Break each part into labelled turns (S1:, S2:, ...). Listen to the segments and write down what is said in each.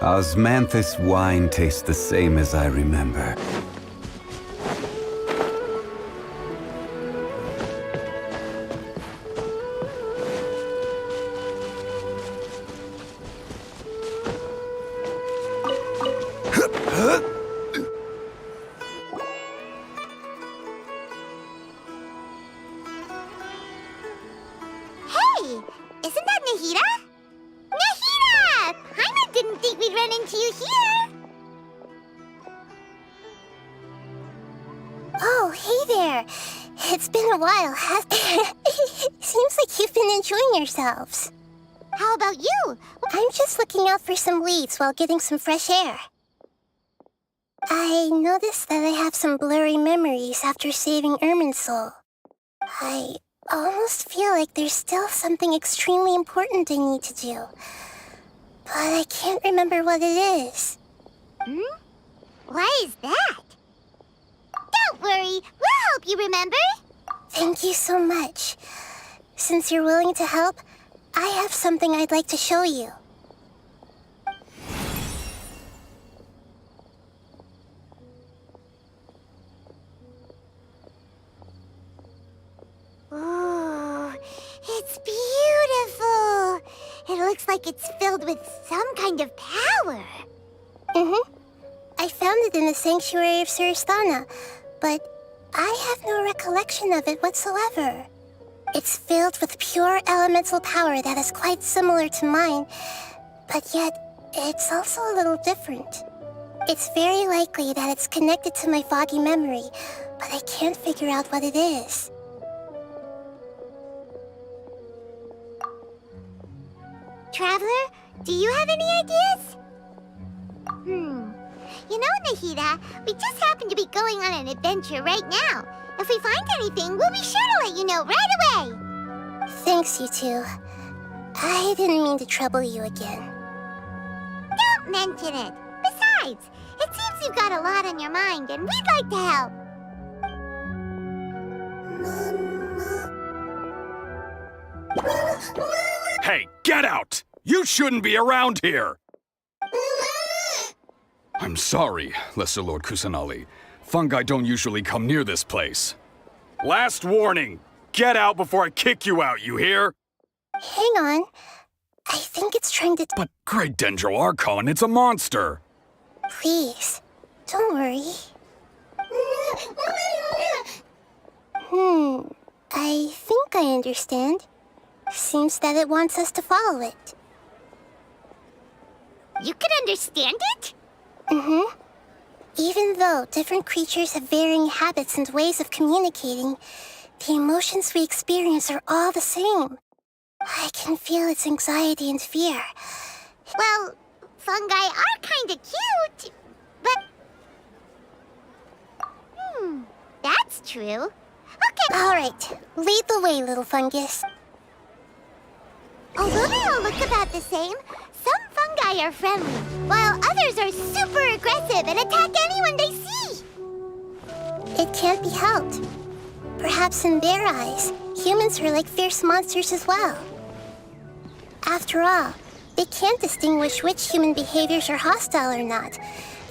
S1: Osmanthus wine tastes the same as I remember.
S2: Hey! Isn't that Nahida? Nahida! Paimon didn't think we'd run into you here! Oh, hey there! It's been a while, Seems like you've been enjoying yourselves. How about you? I'm just looking out for some leads while getting some fresh air. I noticed that I have some blurry memories after saving Irminsul. I almost feel like there's still something extremely important I need to do. But I can't remember what it is. Why is that? Don't worry, we'll help you remember. Thank you so much. Since you're willing to help, I have something I'd like to show you. Ooh, it's beautiful. It looks like it's filled with some kind of power. I found it in the sanctuary of Suristana, but I have no recollection of it whatsoever. It's filled with pure elemental power that is quite similar to mine, but yet it's also a little different. It's very likely that it's connected to my foggy memory, but I can't figure out what it is. Traveler, do you have any ideas? You know, Nahida, we just happen to be going on an adventure right now. If we find anything, we'll be sure to let you know right away. Thanks, you two. I didn't mean to trouble you again. Don't mention it. Besides, it seems you've got a lot on your mind, and we'd like to help.
S3: Hey, get out! You shouldn't be around here! I'm sorry, Lesser Lord Kusanali. Fungi don't usually come near this place. Last warning! Get out before I kick you out, you hear?
S2: Hang on. I think it's trying to...
S3: But Great Dendro Archon, it's a monster!
S2: Please, don't worry. I think I understand. Seems that it wants us to follow it. You can understand it? Even though different creatures have varying habits and ways of communicating, the emotions we experience are all the same. I can feel its anxiety and fear. Well, fungi are kinda cute, but... that's true. Okay. Alright, lead the way, little fungus. Although they all look about the same, some fungi are friendly, while others are super aggressive and attack anyone they see. It can't be helped. Perhaps in their eyes, humans are like fierce monsters as well. After all, they can't distinguish which human behaviors are hostile or not,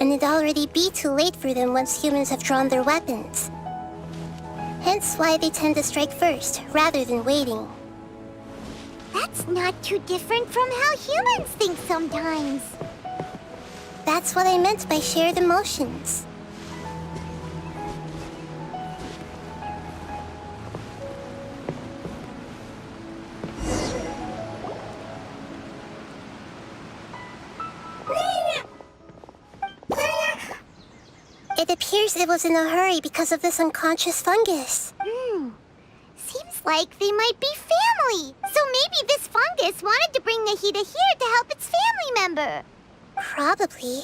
S2: and it'd already be too late for them once humans have drawn their weapons. Hence why they tend to strike first, rather than waiting. That's not too different from how humans think sometimes. That's what I meant by shared emotions. It appears it was in a hurry because of this unconscious fungus. Seems like they might be family. So maybe this fungus wanted to bring Nahida here to help its family member. Probably.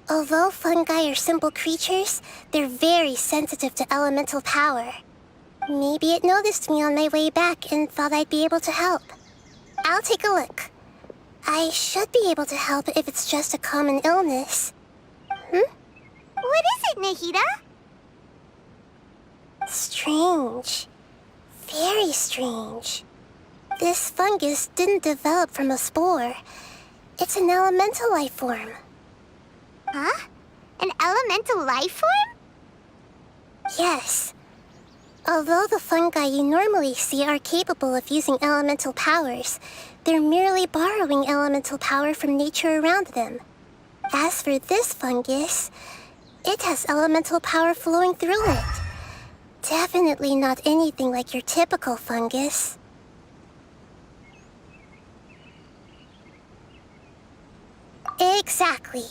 S2: Although fungi are simple creatures, they're very sensitive to elemental power. Maybe it noticed me on my way back and thought I'd be able to help. I'll take a look. I should be able to help if it's just a common illness. What is it, Nahida? Strange. Very strange. This fungus didn't develop from a spore. It's an elemental life form. Huh? An elemental life form? Yes. Although the fungi you normally see are capable of using elemental powers, they're merely borrowing elemental power from nature around them. As for this fungus, it has elemental power flowing through it. Definitely not anything like your typical fungus. Exactly.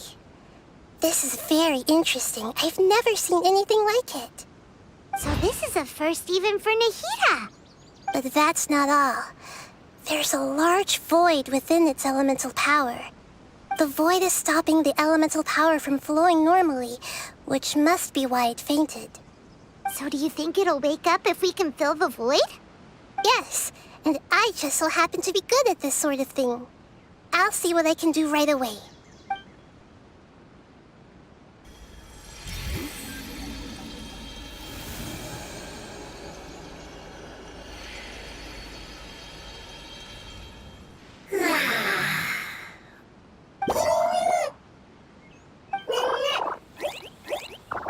S2: This is very interesting. I've never seen anything like it. So this is a first even for Nahida. But that's not all. There's a large void within its elemental power. The void is stopping the elemental power from flowing normally, which must be why it fainted. So do you think it'll wake up if we can fill the void? Yes, and I just so happen to be good at this sort of thing. I'll see what I can do right away.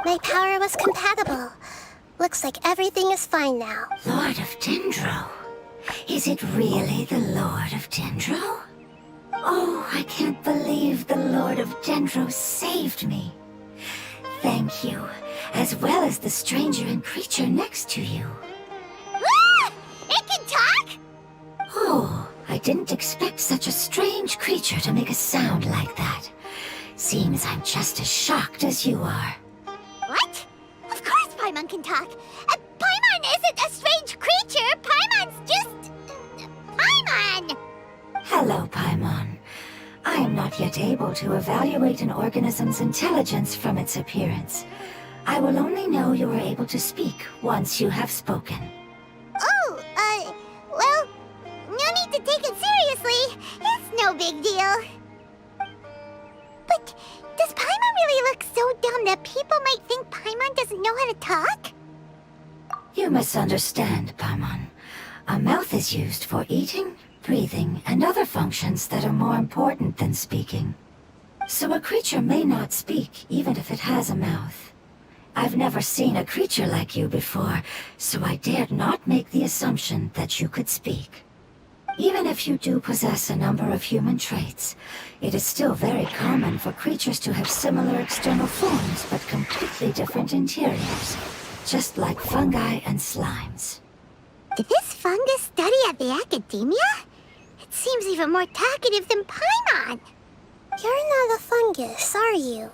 S2: My power was compatible. Looks like everything is fine now.
S4: Lord of Dendro? Is it really the Lord of Dendro? Oh, I can't believe the Lord of Dendro saved me. Thank you, as well as the stranger and creature next to you.
S2: Ah! It can talk?
S4: Oh, I didn't expect such a strange creature to make a sound like that. Seems I'm just as shocked as you are.
S2: What? Of course Paimon can talk. Paimon isn't a strange creature. Paimon's just... Paimon!
S4: Hello, Paimon. I am not yet able to evaluate an organism's intelligence from its appearance. I will only know you are able to speak once you have spoken.
S2: Oh, well, no need to take it seriously. It's no big deal. But does Paimon really look so dumb that people might think Paimon doesn't know how to talk?
S4: You misunderstand, Paimon. A mouth is used for eating, breathing, and other functions that are more important than speaking. So a creature may not speak, even if it has a mouth. I've never seen a creature like you before, so I dared not make the assumption that you could speak. Even if you do possess a number of human traits, it is still very common for creatures to have similar external forms but completely different interiors, just like fungi and slimes.
S2: Did this fungus study at the academia? It seems even more talkative than Paimon. You're not a fungus, are you?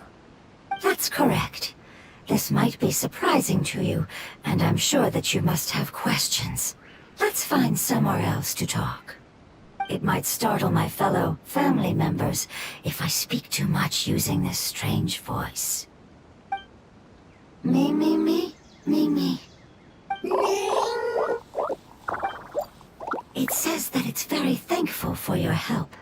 S4: That's correct. This might be surprising to you, and I'm sure that you must have questions. Let's find somewhere else to talk. It might startle my fellow family members if I speak too much using this strange voice. Me, me, me, me, me. It says that it's very thankful for your help.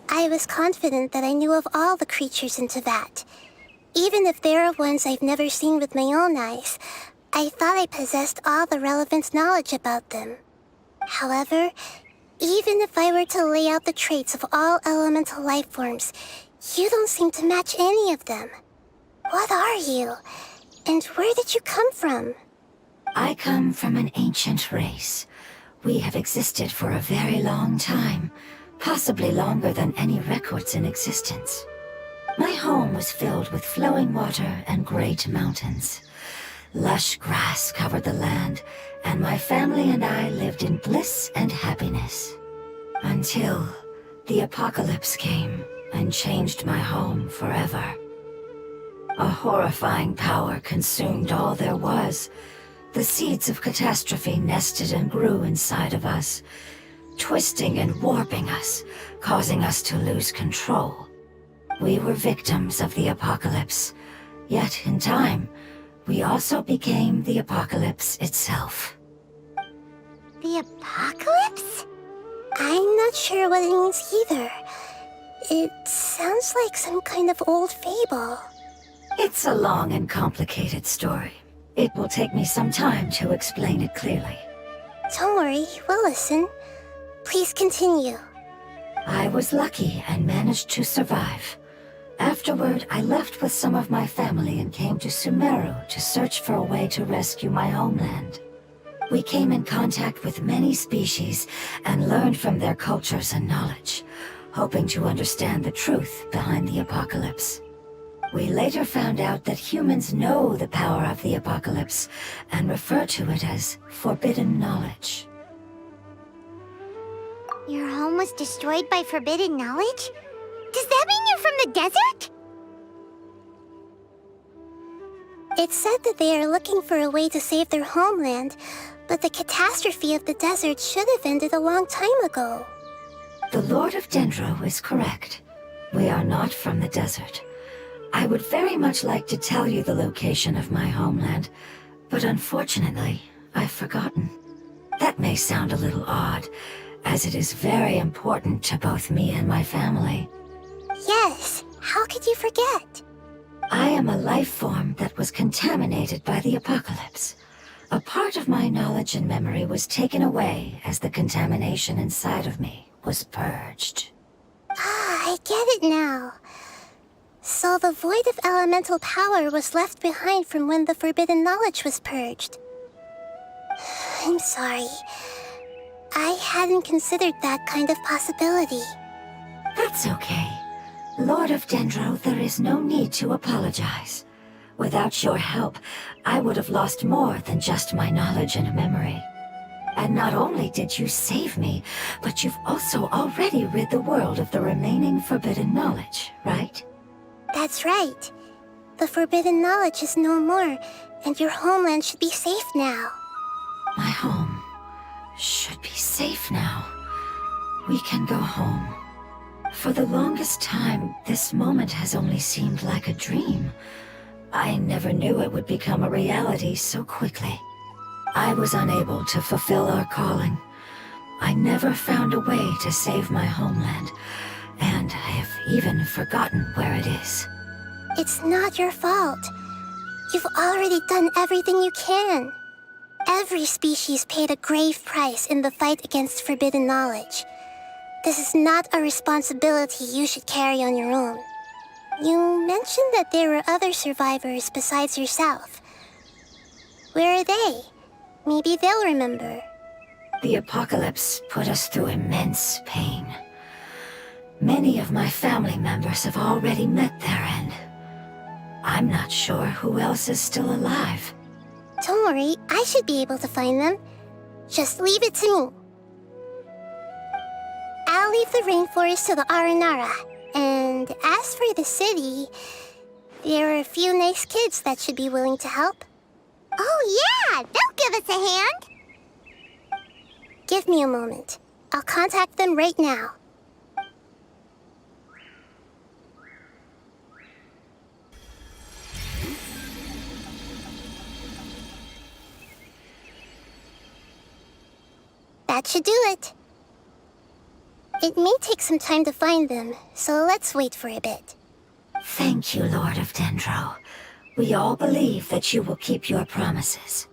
S2: I was confident that I knew of all the creatures in Teyvat. Even if there are ones I've never seen with my own eyes, I thought I possessed all the relevant knowledge about them. However, even if I were to lay out the traits of all elemental life forms, you don't seem to match any of them. What are you? And where did you come from?
S4: I come from an ancient race. We have existed for a very long time, possibly longer than any records in existence. My home was filled with flowing water and great mountains. Lush grass covered the land, and my family and I lived in bliss and happiness. Until the apocalypse came and changed my home forever. A horrifying power consumed all there was. The seeds of catastrophe nested and grew inside of us, twisting and warping us, causing us to lose control. We were victims of the apocalypse, yet in time, we also became the apocalypse itself.
S2: The apocalypse? I'm not sure what it means either. It sounds like some kind of old fable.
S4: It's a long and complicated story. It will take me some time to explain it clearly.
S2: Don't worry, we'll listen. Please continue.
S4: I was lucky and managed to survive. Afterward, I left with some of my family and came to Sumeru to search for a way to rescue my homeland. We came in contact with many species and learned from their cultures and knowledge, hoping to understand the truth behind the apocalypse. We later found out that humans know the power of the apocalypse and refer to it as forbidden knowledge.
S2: Your home was destroyed by forbidden knowledge? Does that mean you're from the desert? It's said that they are looking for a way to save their homeland, but the catastrophe of the desert should have ended a long time ago.
S4: The Lord of Dendro is correct. We are not from the desert. I would very much like to tell you the location of my homeland, but unfortunately, I've forgotten. That may sound a little odd, as it is very important to both me and my family.
S2: Yes, how could you forget?
S4: I am a life form that was contaminated by the apocalypse. A part of my knowledge and memory was taken away as the contamination inside of me was purged.
S2: Ah, I get it now. So the void of elemental power was left behind from when the forbidden knowledge was purged. I'm sorry. I hadn't considered that kind of possibility.
S4: That's okay. Lord of Dendro, there is no need to apologize. Without your help, I would have lost more than just my knowledge and memory. And not only did you save me, but you've also already rid the world of the remaining forbidden knowledge, right?
S2: That's right. The forbidden knowledge is no more, and your homeland should be safe now.
S4: My home should be safe now. We can go home. For the longest time, this moment has only seemed like a dream. I never knew it would become a reality so quickly. I was unable to fulfill our calling. I never found a way to save my homeland, and I have even forgotten where it is.
S2: It's not your fault. You've already done everything you can. Every species paid a grave price in the fight against forbidden knowledge. This is not a responsibility you should carry on your own. You mentioned that there were other survivors besides yourself. Where are they? Maybe they'll remember.
S4: The apocalypse put us through immense pain. Many of my family members have already met their end. I'm not sure who else is still alive.
S2: Don't worry, I should be able to find them. Just leave it to me. I'll leave the rainforest to the Aranara. And as for the city, there are a few nice kids that should be willing to help. Oh yeah, they'll give us a hand. Give me a moment. I'll contact them right now. That should do it. It may take some time to find them, so let's wait for a bit.
S4: Thank you, Lord of Dendro. We all believe that you will keep your promises.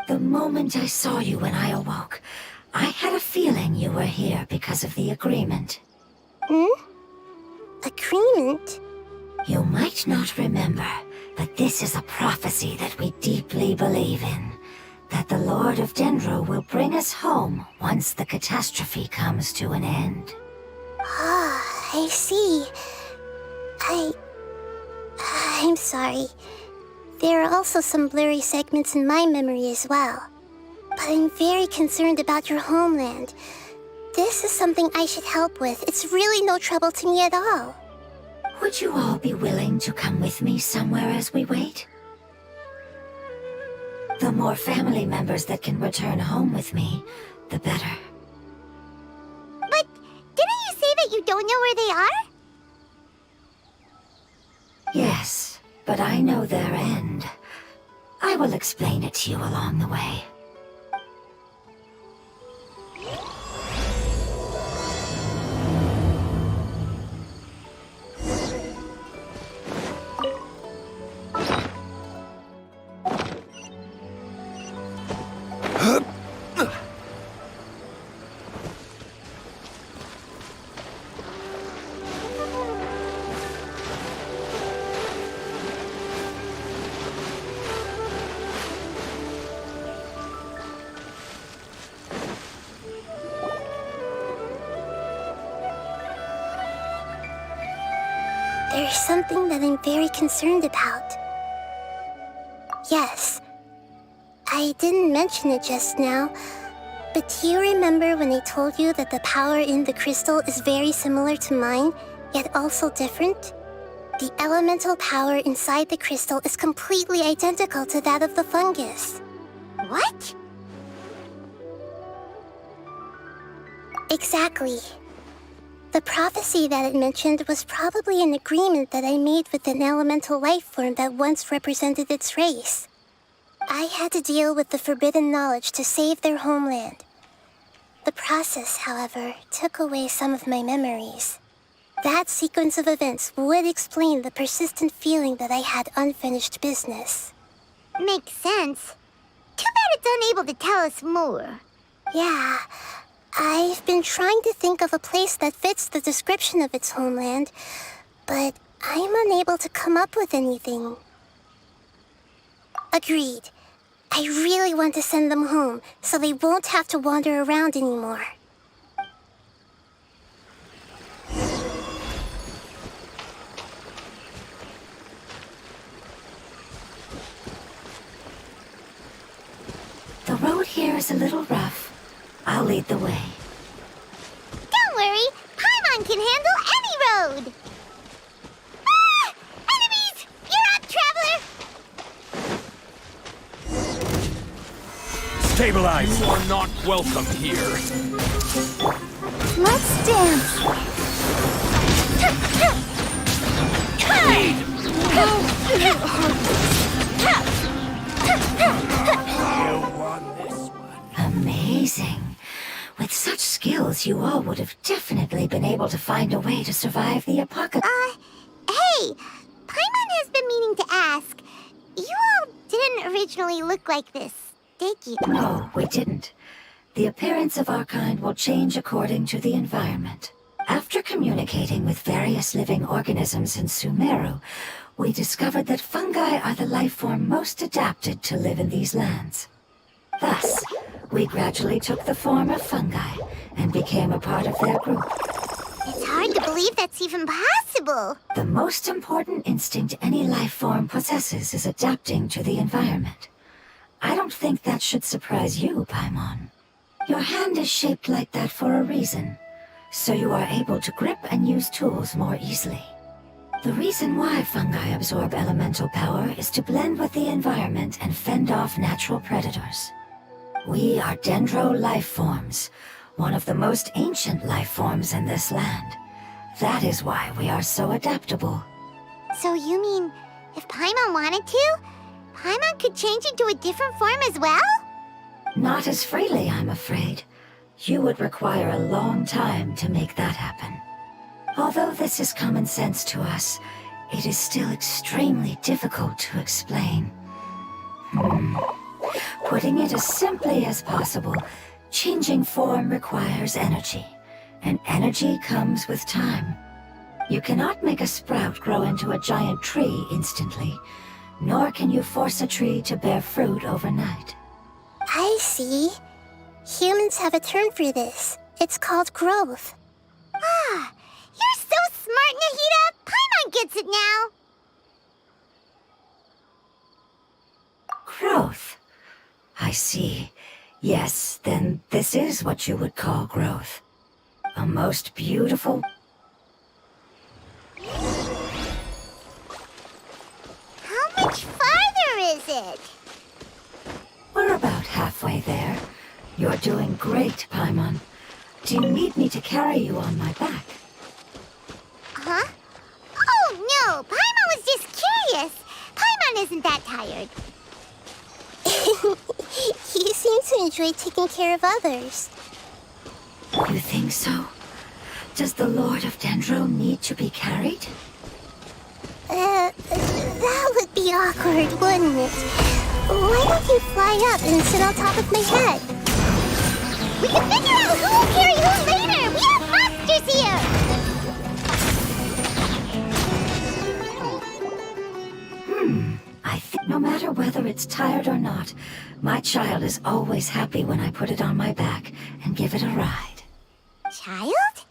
S4: The moment I saw you when I awoke, I had a feeling you were here because of the agreement.
S2: Agreement?
S4: You might not remember, but this is a prophecy that we deeply believe in. That the Lord of Dendro will bring us home once the catastrophe comes to an end.
S2: Ah, I see. I'm sorry. There are also some blurry segments in my memory as well. But I'm very concerned about your homeland. This is something I should help with. It's really no trouble to me at all.
S4: Would you all be willing to come with me somewhere as we wait? The more family members that can return home with me, the better.
S2: But didn't you say that you don't know where they are?
S4: Yes, but I know their end. I will explain it to you along the way.
S2: there's something that I'm very concerned about. Yes, I didn't mention it just now, but do you remember when I told you that the power in the crystal is very similar to mine, yet also different? The elemental power inside the crystal is completely identical to that of the fungus. What? Exactly. The prophecy that it mentioned was probably an agreement that I made with an elemental life form that once represented its race. I had to deal with the forbidden knowledge to save their homeland. The process, however, took away some of my memories. That sequence of events would explain the persistent feeling that I had unfinished business. Makes sense. Too bad it's unable to tell us more. Yeah, I've been trying to think of a place that fits the description of its homeland, but I'm unable to come up with anything. Agreed. I really want to send them home, so they won't have to wander around anymore.
S4: The road here is a little rough. I'll lead the way.
S2: Don't worry, Paimon can handle any road! Ah! Enemies! You're up, traveler!
S3: Stabilize! You are not welcome here.
S2: Let's dance!
S4: Amazing. With such skills, you all would have definitely been able to find a way to survive the apocalypse.
S2: Hey! Paimon has been meaning to ask. You all didn't originally look like this, did you?
S4: No, we didn't. The appearance of our kind will change according to the environment. After communicating with various living organisms in Sumeru, we discovered that fungi are the life form most adapted to live in these lands. Thus, we gradually took the form of fungi and became a part of their group.
S2: It's hard to believe that's even possible.
S4: The most important instinct any life form possesses is adapting to the environment. I don't think that should surprise you, Paimon. Your hand is shaped like that for a reason, so you are able to grip and use tools more easily. The reason why fungi absorb elemental power is to blend with the environment and fend off natural predators. We are dendro life forms, one of the most ancient life forms in this land. That is why we are so adaptable.
S2: So you mean, if Paimon wanted to, Paimon could change into a different form as well?
S4: Not as freely, I'm afraid. You would require a long time to make that happen. Although this is common sense to us, it is still extremely difficult to explain. Putting it as simply as possible, changing form requires energy, and energy comes with time. You cannot make a sprout grow into a giant tree instantly, nor can you force a tree to bear fruit overnight.
S2: I see. Humans have a term for this. It's called growth. Ah, you're so smart, Nahida! Paimon gets it now!
S4: Growth. I see. Yes, then this is what you would call growth. A most beautiful...
S2: How much farther is it?
S4: We're about halfway there. You're doing great, Paimon. Do you need me to carry you on my back?
S2: Huh? Oh, no! Paimon was just curious! Paimon isn't that tired. You seem to enjoy taking care of others.
S4: You think so? Does the Lord of Dendro need to be carried?
S2: That would be awkward, wouldn't it? Why don't you fly up and sit on top of my head? We can figure out who will carry who later! We have monsters here!
S4: I think no matter whether it's tired or not, my child is always happy when I put it on my back and give it a ride.
S2: Child?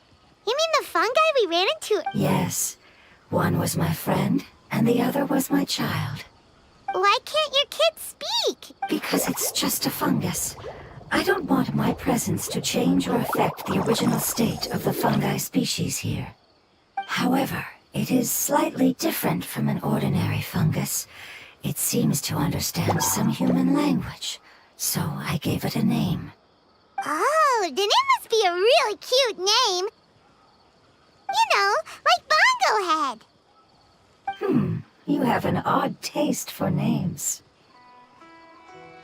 S2: You mean the fungi we ran into?
S4: Yes, One was my friend, and the other was my child.
S2: Why can't your kid speak?
S4: Because it's just a fungus. I don't want my presence to change or affect the original state of the fungi species here. However, it is slightly different from an ordinary fungus. It seems to understand some human language, so I gave it a name.
S2: Oh, then it must be a really cute name. You know, like Bongo Head.
S4: You have an odd taste for names.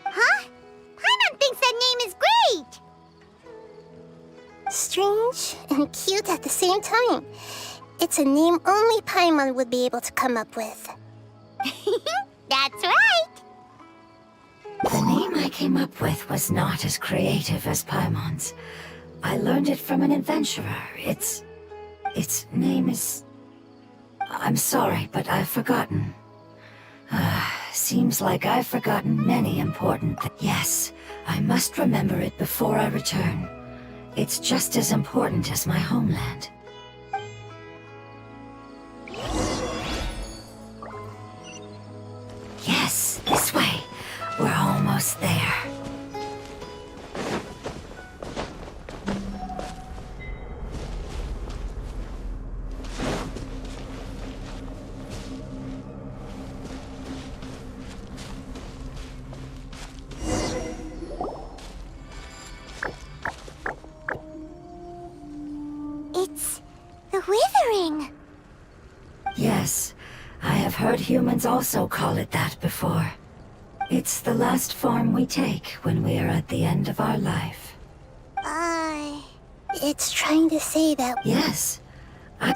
S2: Huh? Paimon thinks that name is great.
S5: Strange and cute at the same time. It's a name only Paimon would be able to come up with.
S2: That's right.
S4: The name I came up with was not as creative as Paimon's. I learned it from an adventurer. Its name is... I'm sorry, but I've forgotten. Seems like I've forgotten many important things. Yes, I must remember it before I return. It's just as important as my homeland. Yes, this way. We're almost there.
S2: It's the Withering.
S4: Yes, I have heard humans also call it that before. It's the last form we take when we are at the end of our life.
S5: It's trying to say that...
S4: Yes,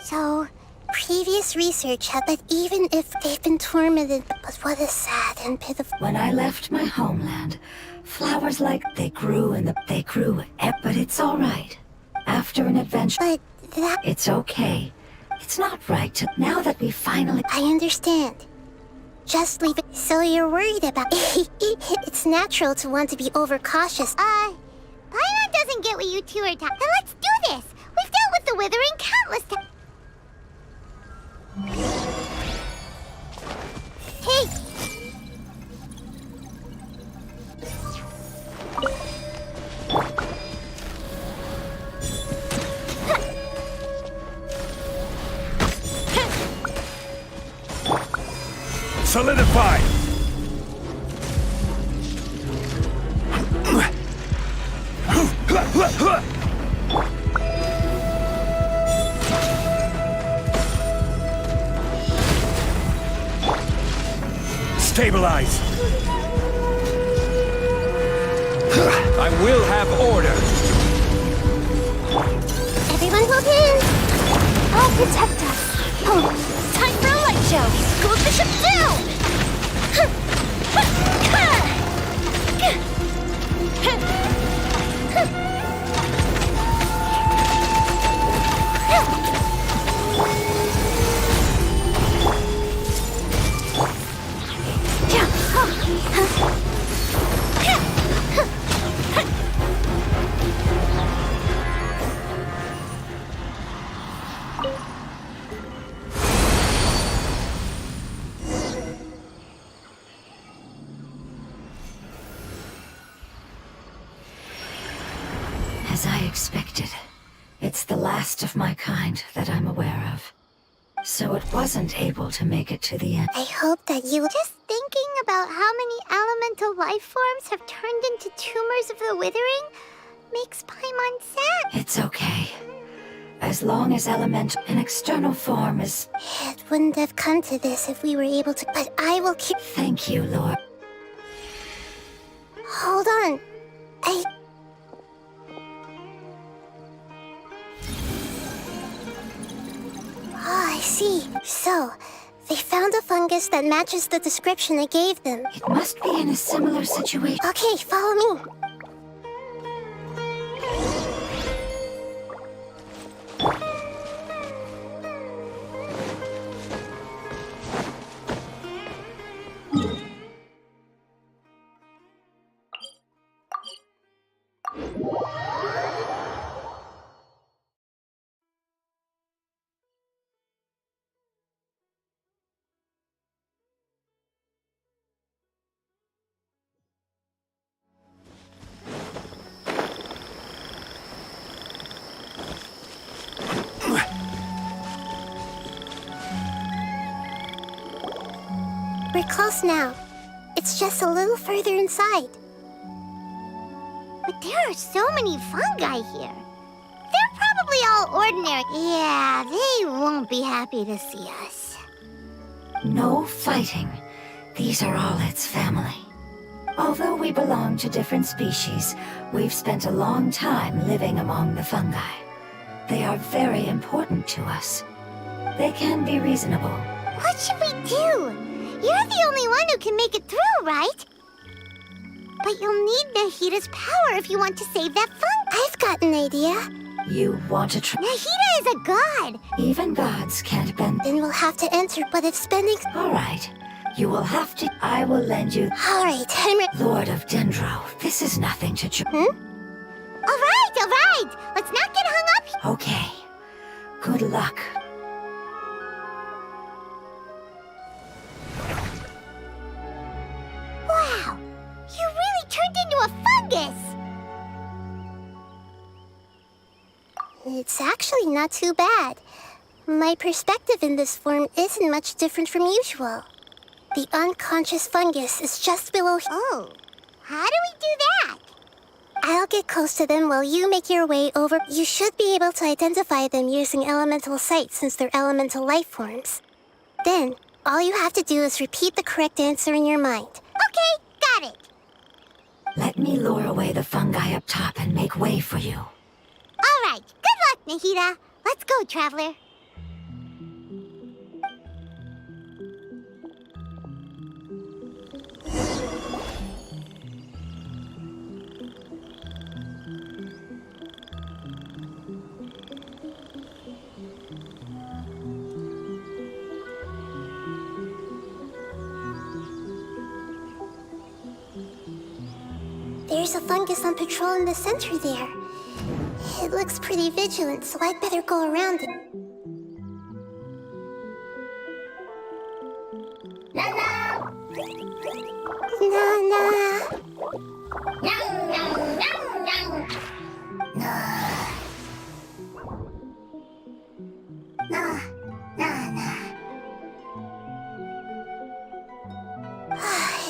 S5: So, previous research had that even if they've been tormented, but what a sad and pitiful...
S4: when I left my homeland, flowers like they grew, but it's all right. After an adventure,
S5: But that...
S4: it's okay. It's not right to, now that we finally...
S5: I understand. Just leave it. So you're worried about... It's natural to want to be overcautious.
S2: Paimon doesn't get what you two are talking. Then let's do this. We've dealt with the Withering countless times. Hey!
S3: Solidify! Stabilize! I will have order!
S5: Everyone hold hands!
S2: I'll protect us. Oh, time for a light show. School Bishop down!
S4: As I expected, it's the last of my kind that I'm aware of. So it wasn't able to make it to the end.
S5: I hope that you...
S2: Just thinking about how many elemental life forms have turned into tumors of the Withering makes Paimon sad.
S4: It's okay. As long as an external form is...
S5: It wouldn't have come to this if we were able to... But I will keep...
S4: Thank you, Lord.
S5: Hold on. I see. So, they found a fungus that matches the description I gave them.
S4: It must be in a similar situation.
S5: Okay, follow me. We're close now. It's just a little further inside.
S2: But there are so many fungi here. They're probably all ordinary. Yeah, they won't be happy to see us.
S4: No fighting. These are all its family. Although we belong to different species, we've spent a long time living among the fungi. They are very important to us. They can be reasonable.
S2: What should we do? You're the only one who can make it through, right? But you'll need Nahita's power if you want to save that fungi.
S5: I've got an idea.
S4: You want to try?
S2: Nahita is a god.
S4: Even gods can't bend.
S5: Then we'll have to enter, but if spending...
S4: All right. You will have to... I will lend you...
S5: All right, I'm
S4: Lord of Dendro, this is nothing to...
S2: All right. Let's not get hung up.
S4: Okay. Good luck.
S2: Wow, you really turned into a fungus.
S5: It's actually not too bad. My perspective in this form isn't much different from usual. The unconscious fungus is just below...
S2: Oh, how do we do that?
S5: I'll get close to them while you make your way over. You should be able to identify them using elemental sight since they're elemental life forms. Then, all you have to do is repeat the correct answer in your mind.
S2: Okay, got it.
S4: Let me lure away the fungi up top and make way for you.
S2: All right, good luck, Nahita. Let's go, Traveler.
S5: There's a fungus on patrol in the center there. It looks pretty vigilant, so I'd better go around it. Nana!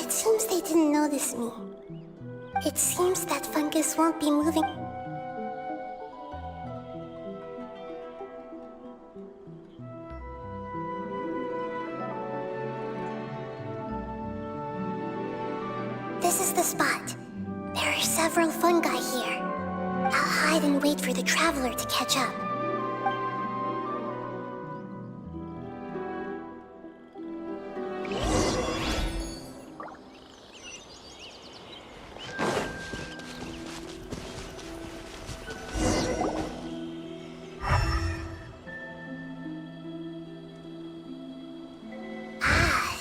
S5: It seems they didn't notice me. It seems that fungus won't be moving. This is the spot. There are several fungi here. I'll hide and wait for the traveler to catch up.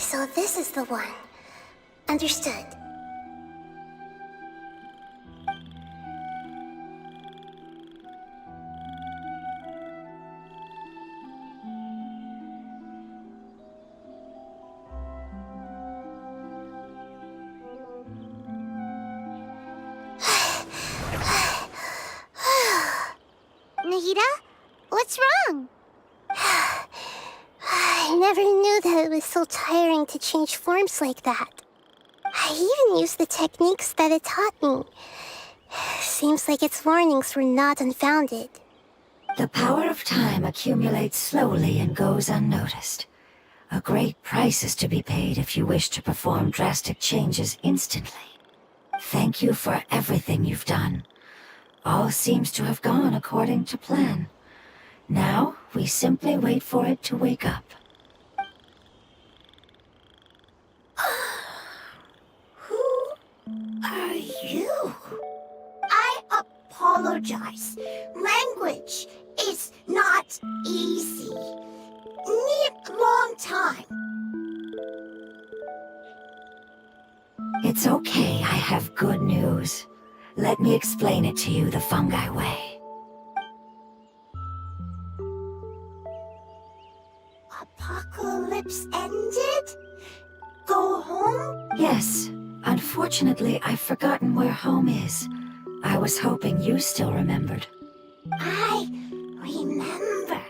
S5: So this is the one. Understood.
S2: Nahita, what's wrong?
S5: I never knew that it was so tiring to change forms like that. I even used the techniques that it taught me. Seems like its warnings were not unfounded.
S4: The power of time accumulates slowly and goes unnoticed. A great price is to be paid if you wish to perform drastic changes instantly. Thank you for everything you've done. All seems to have gone according to plan. Now, we simply wait for it to wake up.
S6: Who are you? I apologize. Language is not easy. Need long time.
S4: It's okay, I have good news. Let me explain it to you the fungi way.
S6: Apocalypse ended? Go home?
S4: Yes, unfortunately, I've forgotten where home is. I was hoping you still remembered.
S6: I remember.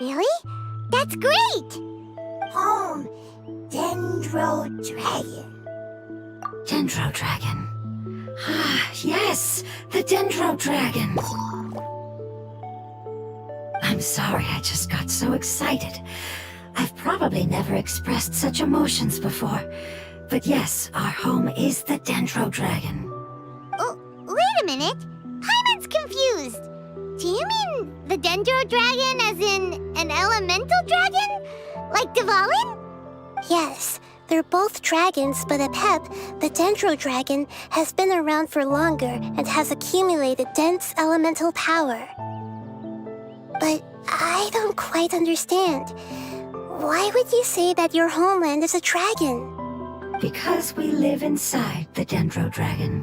S2: Really? That's great!
S6: Home. Then Dendro Dragon.
S4: Dendro Dragon. Ah, yes, the Dendro Dragon. I'm sorry, I just got so excited. I've probably never expressed such emotions before. But yes, our home is the Dendro Dragon.
S2: Oh, wait a minute. Paimon's confused. Do you mean the Dendro Dragon as in an elemental dragon? Like Dvalin?
S5: Yes, they're both dragons, but Apep, the Dendro Dragon, has been around for longer and has accumulated dense elemental power. But I don't quite understand. Why would you say that your homeland is a dragon?
S4: Because we live inside the Dendro Dragon.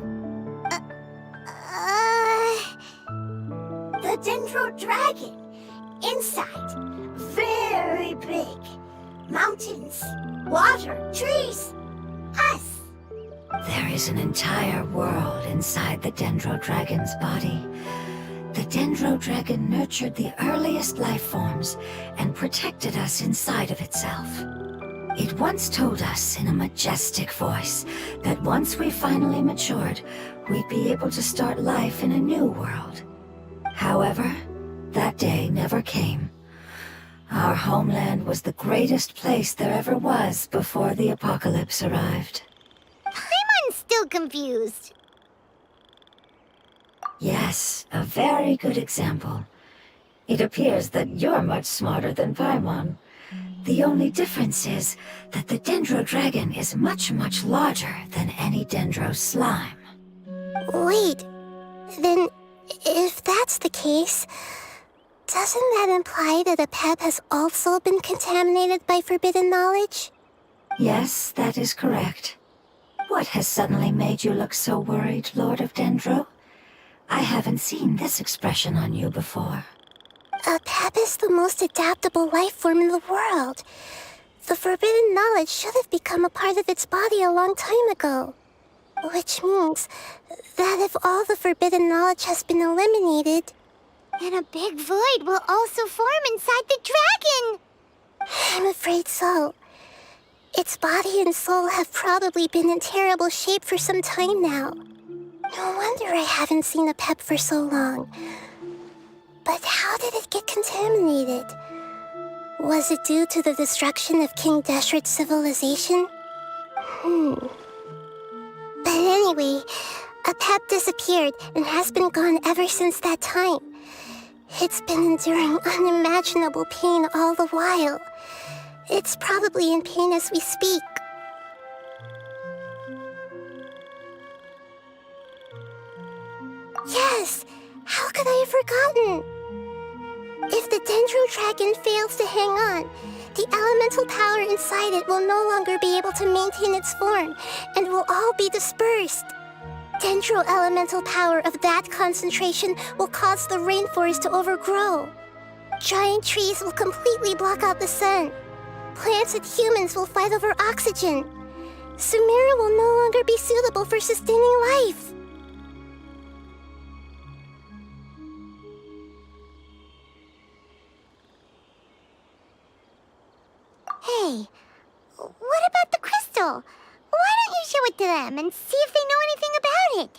S6: The Dendro Dragon. Inside. Very big. Mountains, water, trees. Us.
S4: There is an entire world inside the Dendro Dragon's body. The Dendro Dragon nurtured the earliest life forms and protected us inside of itself. It once told us in a majestic voice that once we finally matured, we'd be able to start life in a new world. However, that day never came. Our homeland was the greatest place there ever was before the apocalypse arrived.
S2: Paimon's still confused.
S4: Yes, a very good example. It appears that you're much smarter than Paimon. The only difference is that the Dendro Dragon is much, much larger than any Dendro slime.
S5: Wait, then if that's the case, doesn't that imply that Apep has also been contaminated by forbidden knowledge?
S4: Yes, that is correct. What has suddenly made you look so worried, Lord of Dendro? I haven't seen this expression on you before.
S5: Apep is the most adaptable life form in the world. The forbidden knowledge should have become a part of its body a long time ago. Which means that if all the forbidden knowledge has been eliminated,
S2: then a big void will also form inside the dragon.
S5: I'm afraid so. Its body and soul have probably been in terrible shape for some time now. No wonder I haven't seen Apep for so long. But how did it get contaminated? Was it due to the destruction of King Deshret's civilization? But anyway, Apep disappeared and has been gone ever since that time. It's been enduring unimaginable pain all the while. It's probably in pain as we speak. Yes! How could I have forgotten? If the Dendro Dragon fails to hang on, the elemental power inside it will no longer be able to maintain its form and will all be dispersed. Dendro elemental power of that concentration will cause the rainforest to overgrow. Giant trees will completely block out the sun. Plants and humans will fight over oxygen. Sumeru will no longer be suitable for sustaining life.
S2: Hey, what about the crystal? Why don't you show it to them and see if they know anything about it?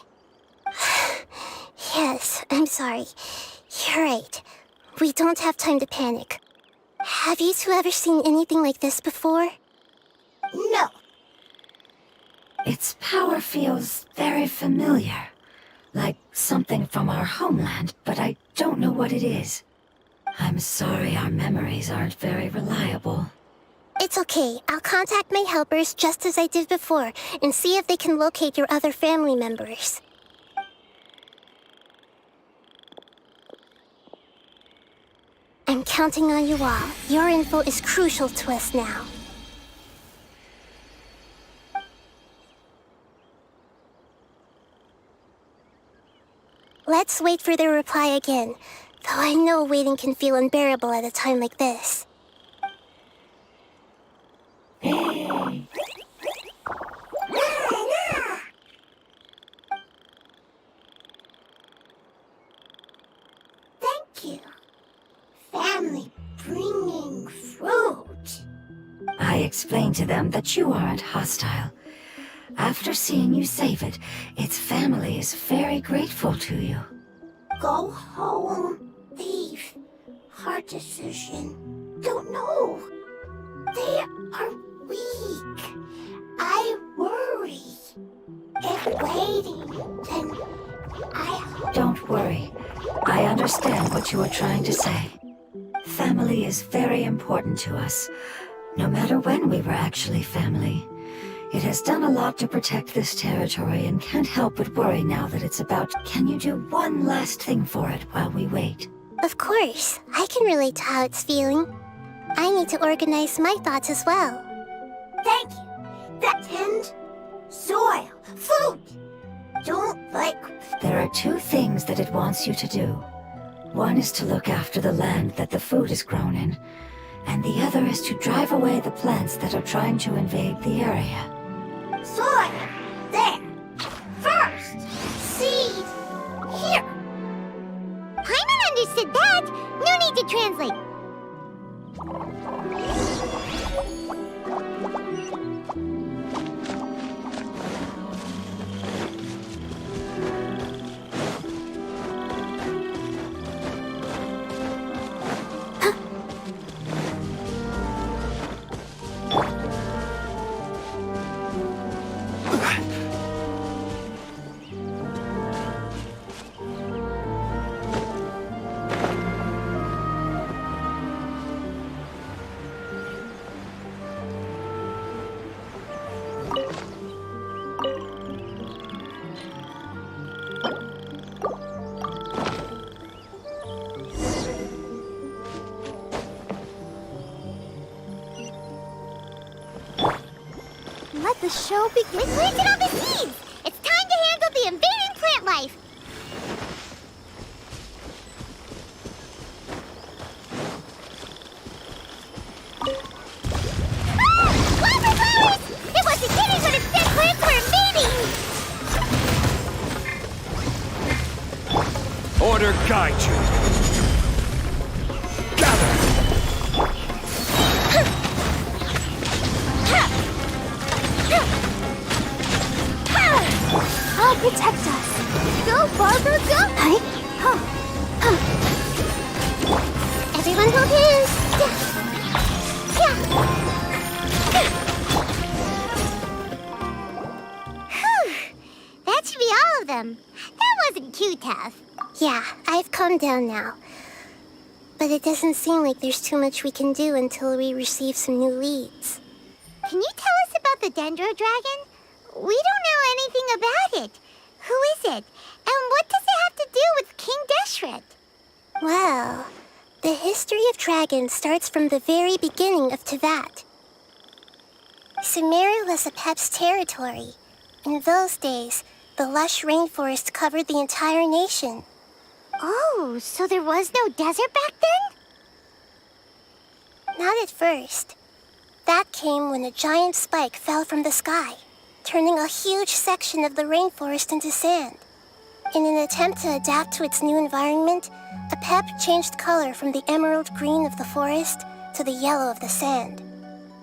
S5: Yes, I'm sorry. You're right. We don't have time to panic. Have you two ever seen anything like this before?
S6: No.
S4: Its power feels very familiar. Like something from our homeland, but I don't know what it is. I'm sorry our memories aren't very reliable.
S5: It's okay. I'll contact my helpers just as I did before and see if they can locate your other family members. I'm counting on you all. Your info is crucial to us now. Let's wait for their reply again, though I know waiting can feel unbearable at a time like this.
S6: Thank you. Family bringing fruit.
S4: I I explained to them that you aren't hostile. After seeing you save it, its family is very grateful to you.
S6: Go home. Leave. Hard decision. Don't know. They are weak. I worry. If waiting, then I...
S4: Don't worry. I understand what you are trying to say. Family is very important to us, no matter when we were actually family. It has done a lot to protect this territory and can't help but worry now that it's about... Can you do one last thing for it while we wait?
S5: Of course, I can relate to how it's feeling. I need to organize my thoughts as well.
S6: Thank you. That tent, soil, food. Don't like...
S4: There are two things that it wants you to do. One is to look after the land that the food is grown in, and the other is to drive away the plants that are trying to invade the area.
S6: Soil. There. First. Seed. Here.
S2: Paimon understood that. No need to translate. Let the show begin. We planted all the seeds! It's time to handle the invading plant life! Ah! Wildflowers! It wasn't kidding when it said plants were invading!
S3: Order guide you. Gather!
S2: I'll protect us. Go, Barbara, go!
S5: Everyone hold hands!
S2: Whew. That should be all of them. That wasn't too tough.
S5: Yeah, I've calmed down now. But it doesn't seem like there's too much we can do until we receive some new leads.
S2: Can you tell us about the Dendro Dragon? We don't know anything about it. Who is it? And what does it have to do with King Deshret?
S5: Well, the history of dragons starts from the very beginning of Tevat. Sumeru was Apep's territory. In those days, the lush rainforest covered the entire nation.
S2: Oh, so there was no desert back then?
S5: Not at first. That came when a giant spike fell from the sky, turning a huge section of the rainforest into sand. In an attempt to adapt to its new environment, Apep changed color from the emerald green of the forest to the yellow of the sand.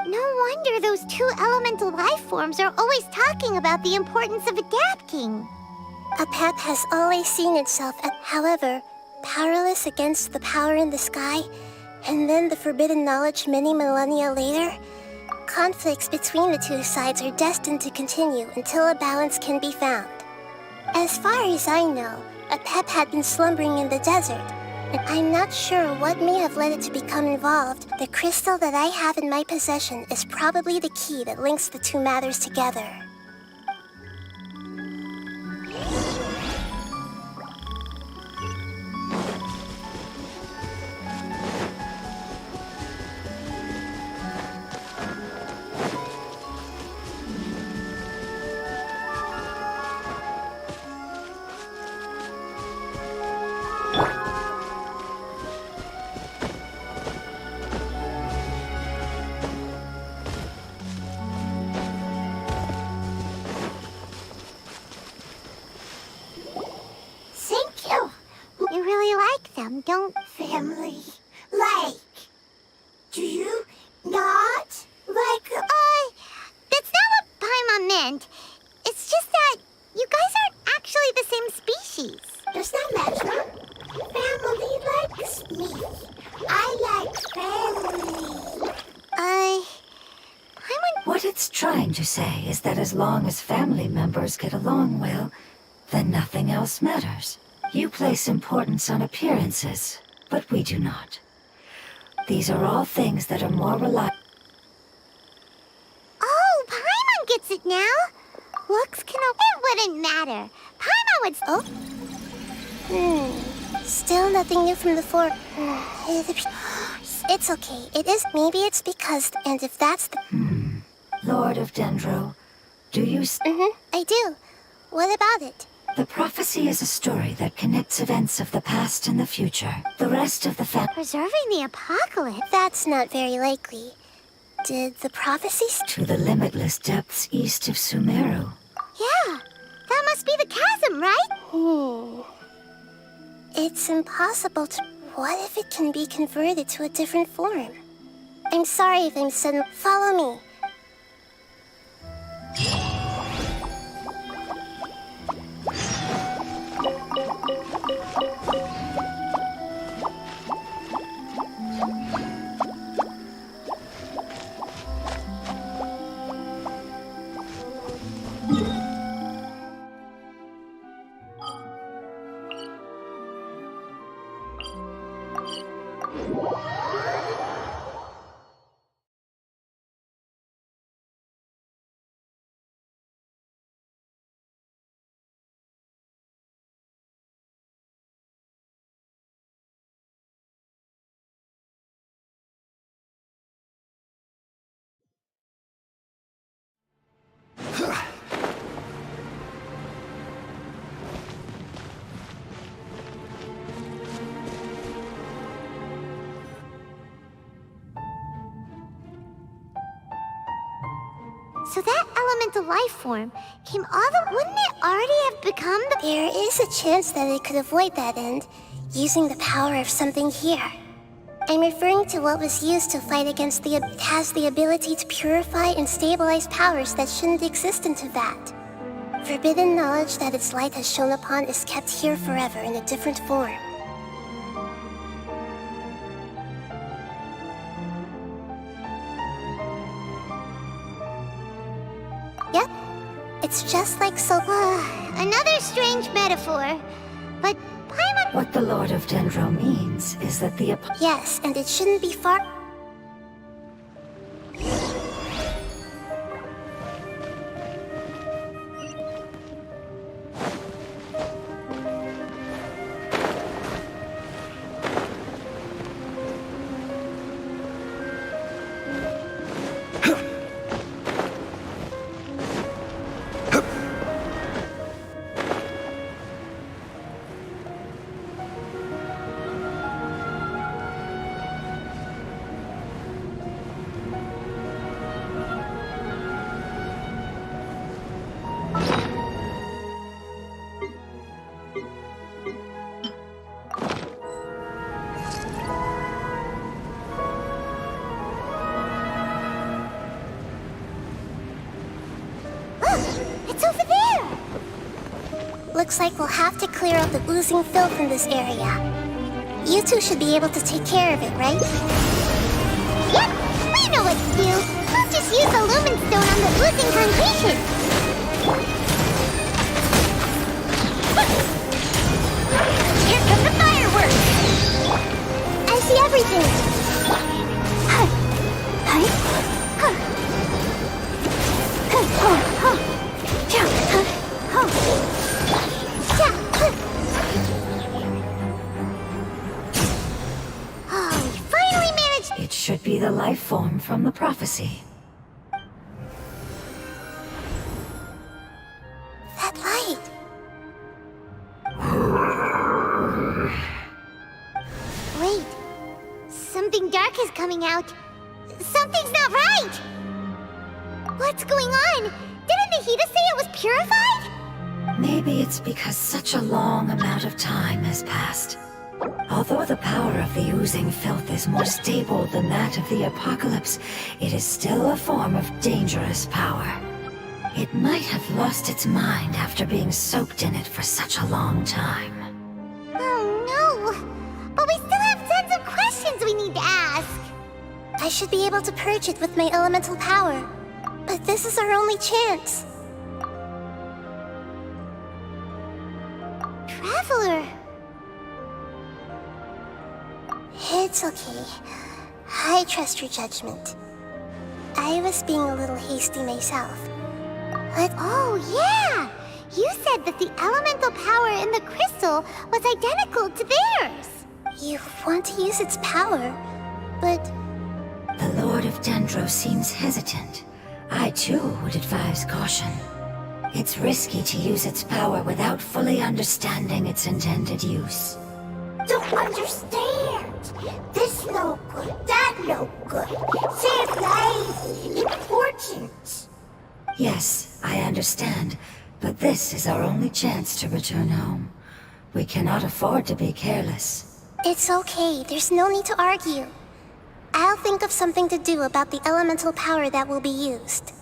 S2: No wonder those two elemental life forms are always talking about the importance of adapting.
S5: Apep has always seen itself as, however, powerless against the power in the sky, and then the forbidden knowledge many millennia later. Conflicts between the two sides are destined to continue until a balance can be found. As far as I know, Apep had been slumbering in the desert, and I'm not sure what may have led it to become involved. The crystal that I have in my possession is probably the key that links the two matters together.
S6: Thank you.
S2: You really like them, don't...
S6: Family. Like. Do you not like
S4: trying to say is that as long as family members get along well, then nothing else matters. You place importance on appearances, but we do not. These are all things that are more reliable.
S2: Oh, Paimon gets it now. Looks can it wouldn't matter. Paimon would.
S5: Oh. Still nothing new from the fort. It's okay. It is. Maybe it's because. And if that's the.
S4: Lord of Dendro, do you...
S5: I do. What about it?
S4: The prophecy is a story that connects events of the past and the future. The rest of the
S2: Preserving the apocalypse?
S5: That's not very likely. Did the prophecies...
S4: to the limitless depths east of Sumeru.
S2: Yeah, that must be the chasm, right?
S5: It's impossible to... What if it can be converted to a different form? I'm sorry if I'm sudden... Follow me.
S2: So that elemental life form came all the... Wouldn't it already have become the...
S5: There is a chance that it could avoid that end, using the power of something here. I'm referring to what was used to fight against the... It has the ability to purify and stabilize powers that shouldn't exist into that. Forbidden knowledge that its light has shone upon is kept here forever in a different form. Yep. It's just like so...
S2: Another strange metaphor. But Paimon...
S4: What the Lord of Dendro means is that the...
S5: Yes, and it shouldn't be far...
S2: It's over there!
S5: Looks like we'll have to clear out the oozing filth in this area. You two should be able to take care of it, right?
S2: Yep, we know what to do. We'll just use the lumen stone on the oozing concretion. Here come the fireworks!
S5: I see everything!
S2: Oh, we finally managed...
S4: It should be the life form from the prophecy.
S5: That light!
S2: Wait, something dark is coming out. Something's not right! What's going on? Didn't Nahida say it was purified?
S4: Maybe it's because such a long amount of time has passed. Although the power of the oozing filth is more stable than that of the apocalypse, it is still a form of dangerous power. It might have lost its mind after being soaked in it for such a long time.
S2: Oh no! But we still have tons of questions we need to ask.
S5: I should be able to purge it with my elemental power. But But this is our only chance.
S2: Traveler!
S5: It's okay. I trust your judgment. I was being a little hasty myself. But
S2: Oh, yeah! You said that the elemental power in the crystal was identical to theirs!
S5: you want to use its power, but
S4: The Lord of Dendro seems hesitant. I too would advise caution. It's risky to use its power without fully understanding its intended use.
S6: Don't understand. This no good, that no good. Save lives, important.
S4: Yes, I understand, but this is our only chance to return home. We cannot afford to be careless.
S5: it's okay. There's no need to argue. I'll think of something to do about the elemental power that will be used.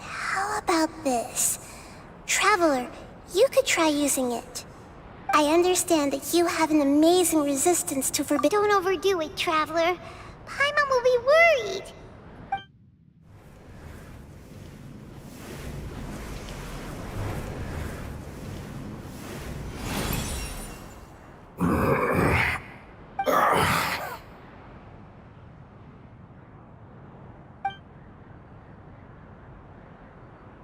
S5: How about this? Traveler, you could try using it. I understand that you have an amazing resistance to forbidden.
S2: Don't overdo it, Traveler. Paimon will be worried.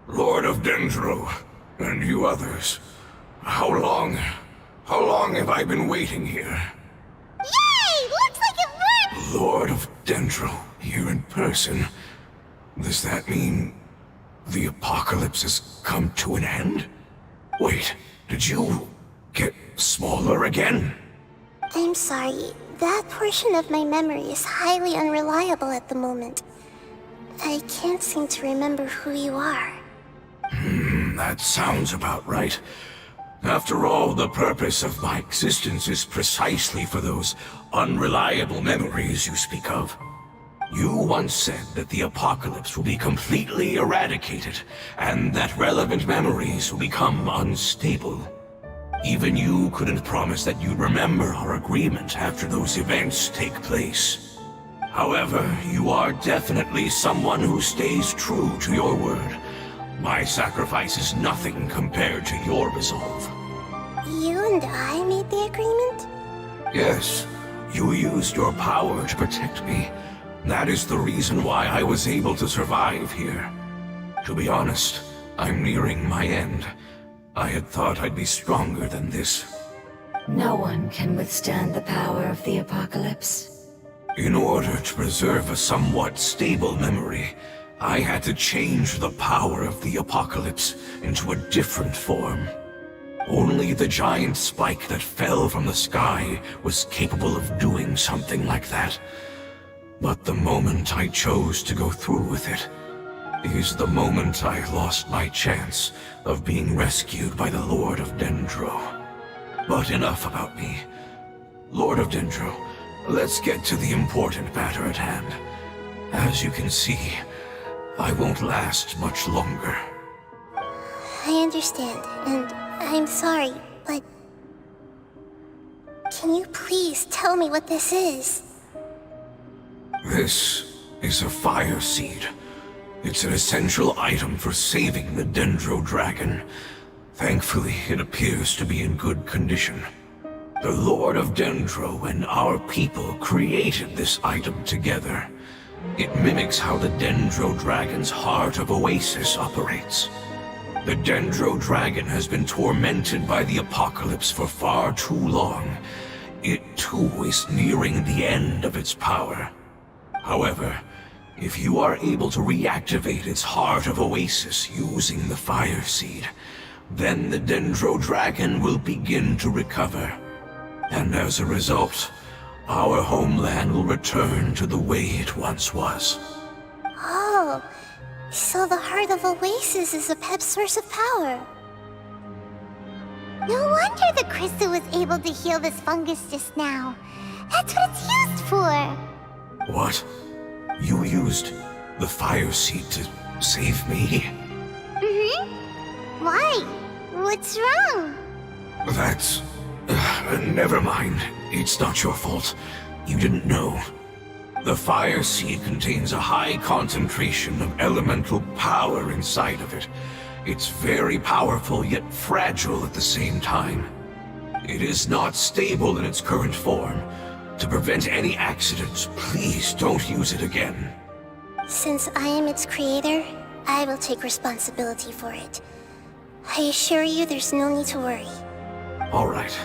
S7: Lord of Dendro, and you others, how long have I been waiting here?
S2: Yay! Looks like it worked!
S7: Lord of Dendro, here in person. Does that mean the apocalypse has come to an end? Wait, did you get smaller again?
S5: I'm sorry. That portion of my memory is highly unreliable at the moment. I can't seem to remember who you are.
S7: That sounds about right. After all, the purpose of my existence is precisely for those unreliable memories you speak of. You once said that the apocalypse will be completely eradicated, and that relevant memories will become unstable. Even you couldn't promise that you'd remember our agreement after those events take place. However, you are definitely someone who stays true to your word. My sacrifice is nothing compared to your resolve.
S5: You and I made the agreement?
S7: Yes, you used your power to protect me. That is the reason why I was able to survive here. To be honest, I'm nearing my end. I had thought I'd be stronger than this.
S4: No one can withstand the power of the apocalypse.
S7: In order to preserve a somewhat stable memory, I had to change the power of the apocalypse into a different form. Only the giant spike that fell from the sky was capable of doing something like that. But the moment I chose to go through with it is the moment I lost my chance of being rescued by the Lord of Dendro. But enough about me. Lord of Dendro, let's get to the important matter at hand. As you can see, I won't last much longer.
S5: I understand, and I'm sorry, but can you please tell me what this is?
S7: This is a fire seed. It's an essential item for saving the Dendro dragon. Thankfully, it appears to be in good condition. The Lord of Dendro and our people created this item together. It mimics how the Dendro dragon's heart of Oasis operates. The Dendro dragon has been tormented by the apocalypse for far too long. It too is nearing the end of its power. However, if you are able to reactivate its heart of Oasis using the fire seed, then the Dendro dragon will begin to recover. And as a result, our homeland will return to the way it once was.
S5: Oh, so the heart of Oasis is a pep source of power.
S2: No wonder the crystal was able to heal this fungus just now. That's what it's used for.
S7: What? You used the fire seed to save me?
S2: Why? What's wrong?
S7: That's... never mind. It's not your fault. You didn't know. The fire seed contains a high concentration of elemental power inside of it. It's very powerful, yet fragile at the same time. It is not stable in its current form. To prevent any accidents, please don't use it again.
S5: Since I am its creator, I will take responsibility for it. I assure you there's no need to worry.
S7: All right.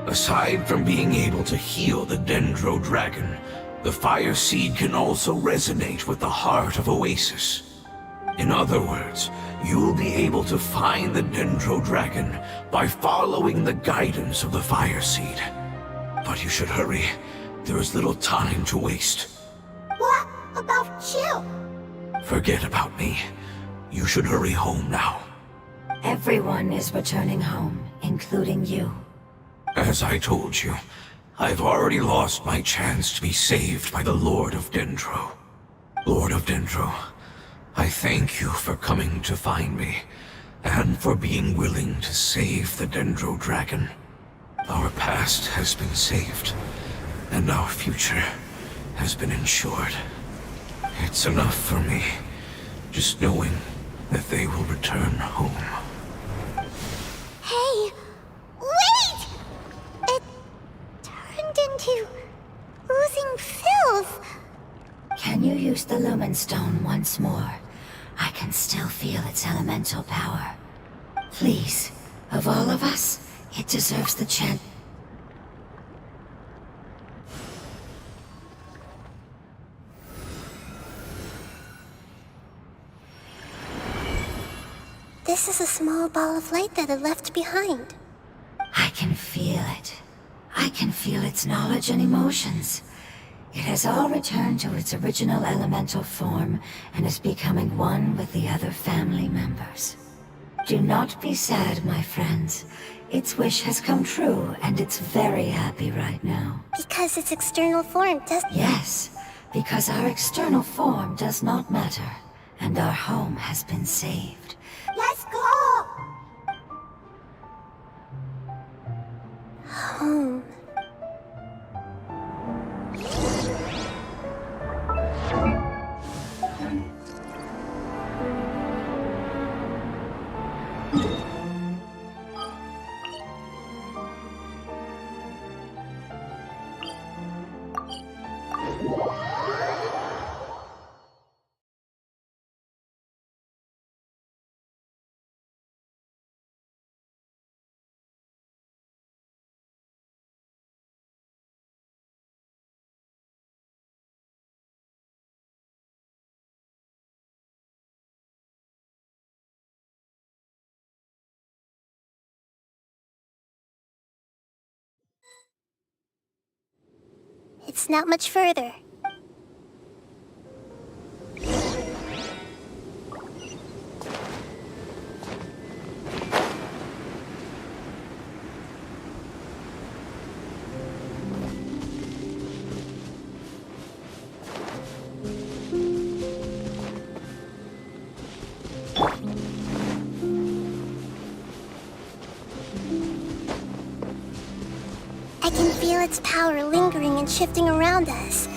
S7: Aside from being able to heal the Dendro Dragon, the fire seed can also resonate with the heart of Oasis. In other words, you'll be able to find the Dendro Dragon by following the guidance of the fire seed. But you should hurry. There is little time to waste.
S6: What about you?
S7: Forget about me. You should hurry home now.
S4: Everyone is returning home, including you.
S7: As I told you, I've already lost my chance to be saved by the Lord of Dendro. Lord of Dendro, I thank you for coming to find me, and for being willing to save the Dendro Dragon. Our past has been saved, and our future has been ensured. It's enough for me, just knowing that they will return home.
S2: Hey, wait! It turned into oozing filth.
S4: Can you use the Lumen Stone once more? I can still feel its elemental power. Please, of all of us, it deserves the chance.
S5: This is a small ball of light that it left behind.
S4: I can feel it. I can feel its knowledge and emotions. It has all returned to its original elemental form and is becoming one with the other family members. Do not be sad, my friends. Its wish has come true, and it's very happy right now.
S5: Because its external form does...
S4: Yes, because our external form does not matter, and our home has been saved.
S6: Let's go!
S5: Home. It's not much further. I can feel its power lingering and shifting around us.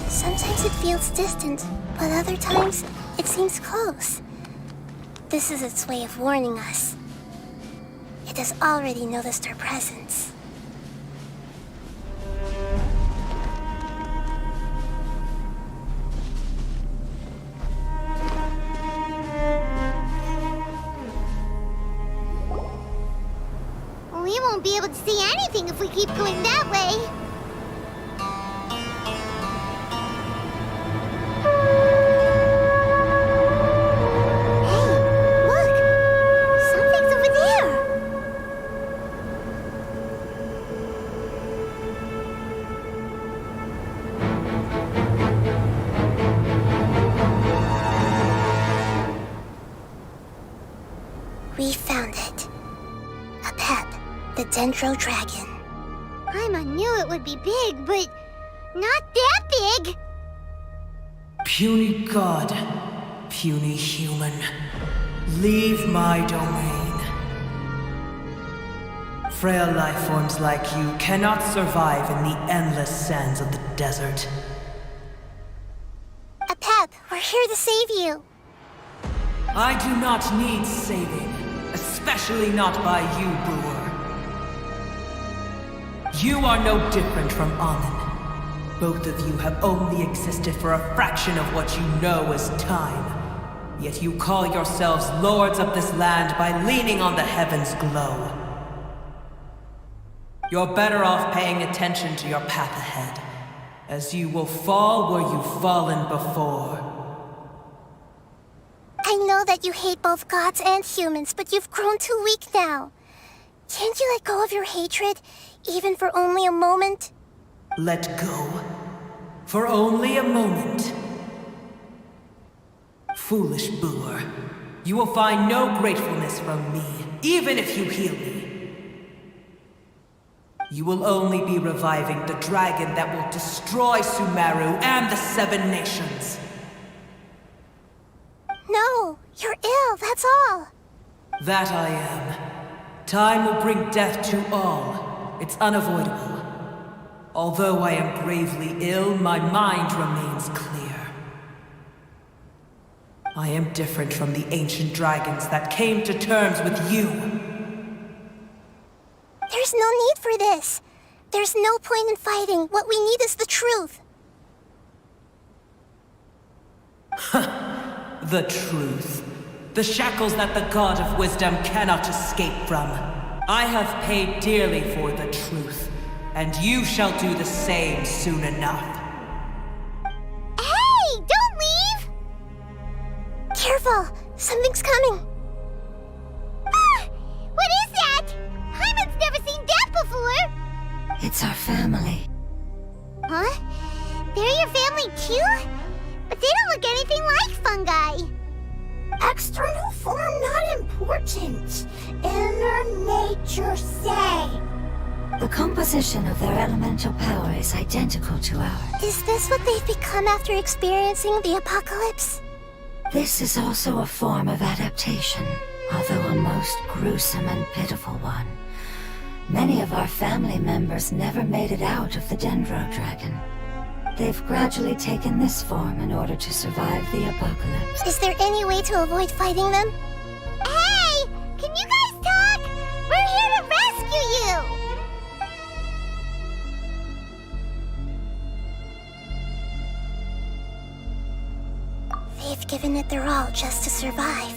S5: Sometimes it feels distant, but other times it seems close. This is its way of warning us. It has already noticed our presence.
S2: We won't be able to see anything if we keep going that way. Hey, look! Something's over there!
S5: We found it. A pep, the Dendro Dragon.
S2: Paimon knew it would be big, but not that big!
S8: Puny god, puny human, leave my domain. Frail life forms like you cannot survive in the endless sands of the desert.
S5: here to save you.
S8: I do not need saving, especially not by you, Brewer. You are no different from Amun. Both of you have only existed for a fraction of what you know as time. Yet you call yourselves lords of this land by leaning on the heavens' glow. You're better off paying attention to your path ahead, as you will fall where you've fallen before.
S5: I know that you hate both gods and humans, but you've grown too weak now. Can't you let go of your hatred, even for only a moment?
S8: Let go. For only a moment. Foolish Brewer. You will find no gratefulness from me, even if you heal me. You will only be reviving the dragon that will destroy Sumeru and the Seven Nations.
S5: No, you're ill, that's all.
S8: That I am. Time will bring death to all. It's unavoidable. Although I am gravely ill, my mind remains clear. I am different from the ancient dragons that came to terms with you.
S5: There's no need for this. There's no point in fighting. What we need is the truth.
S8: The truth. The shackles that the God of Wisdom cannot escape from. I have paid dearly for the truth, and you shall do the same soon enough.
S5: Hey, don't leave! Careful, something's coming.
S2: Ah! What is that? Hyman's never seen that before!
S4: It's our family.
S2: Huh? They're your family too? But they don't look anything like fungi.
S6: External form not important. Inner nature say.
S4: The composition of their elemental power is identical to ours.
S5: Is this what they've become after experiencing the apocalypse?
S4: This is also a form of adaptation, although a most gruesome and pitiful one. Many of our family members never made it out of the Dendro Dragon. They've gradually taken this form in order to survive the apocalypse.
S5: Is there any way to avoid fighting them?
S2: Hey! Can you guys talk? We're here to rescue you!
S5: They've given it their all just to survive.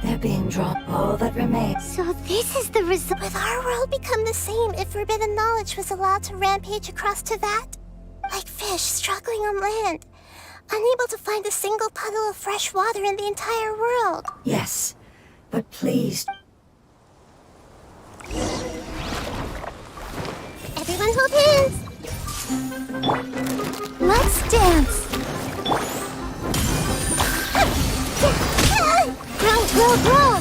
S4: They're being drawn all that remains.
S2: So this is the result.
S5: Would our world become the same if forbidden knowledge was allowed to rampage across Tevat? Like fish struggling on land, unable to find a single puddle of fresh water in the entire world.
S4: Yes, but please.
S5: Everyone hold hands. Let's dance. Grow.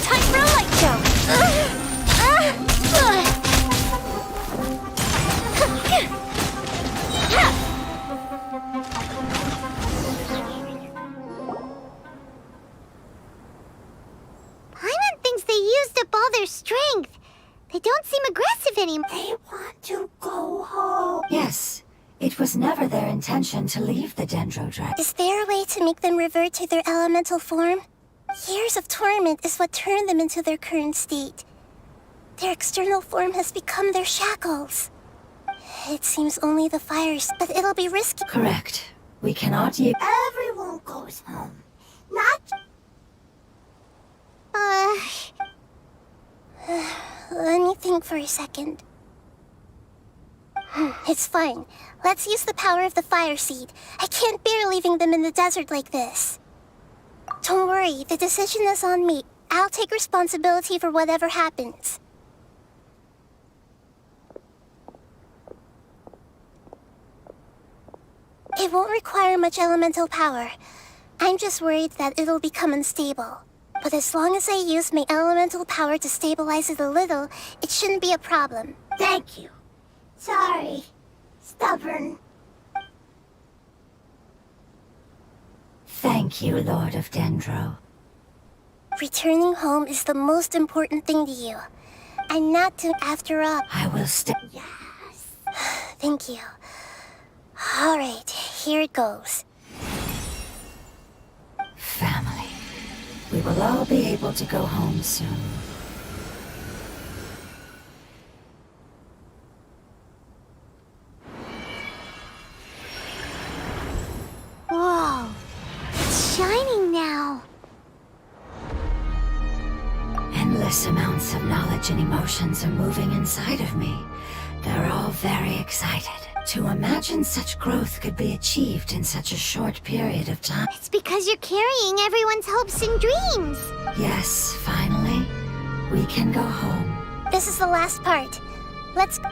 S5: Time for a light show.
S2: Paimon thinks they used up all their strength. They don't seem aggressive anymore.
S6: They want to go home.
S4: Yes, it was never their intention to leave the Dendro Dragon.
S5: Is there a way to make them revert to their elemental form? Years of torment is what turned them into their current state. Their external form has become their shackles. It seems only the fires, but it'll be risky.
S4: Correct. We cannot use.
S6: Everyone goes home. Not
S5: Let me think for a second. It's fine. Let's use the power of the fire seed. I can't bear leaving them in the desert like this. Don't worry, the decision is on me. I'll take responsibility for whatever happens. It won't require much elemental power. I'm just worried that it'll become unstable. But as long as I use my elemental power to stabilize it a little, it shouldn't be a problem.
S6: thank you. Sorry. Stubborn.
S4: Thank you, Lord of Dendro.
S5: Returning home is the most important thing to you. I'm not too after all.
S4: I will stay.
S5: Thank you. All right, here it goes.
S4: We will all be able to go home soon.
S2: Whoa. It's shining now.
S4: Endless amounts of knowledge and emotions are moving inside of me. They're all very excited. To imagine such growth could be achieved in such a short period of time.
S2: It's because you're carrying everyone's hopes and dreams.
S4: Yes, finally, we can go home.
S5: This is the last part. Let's go.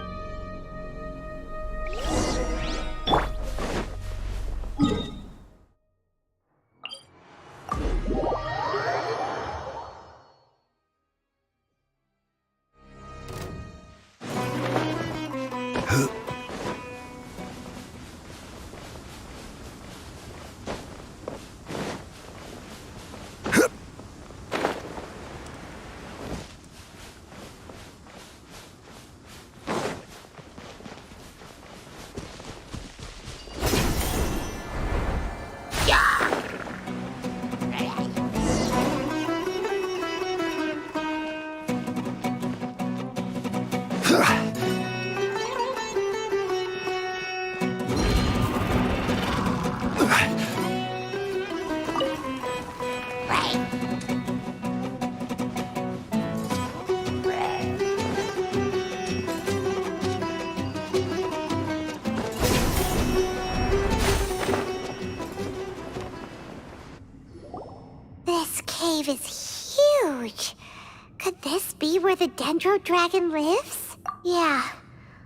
S2: This cave is huge. Could this be where the Dendro Dragon lives? Yeah.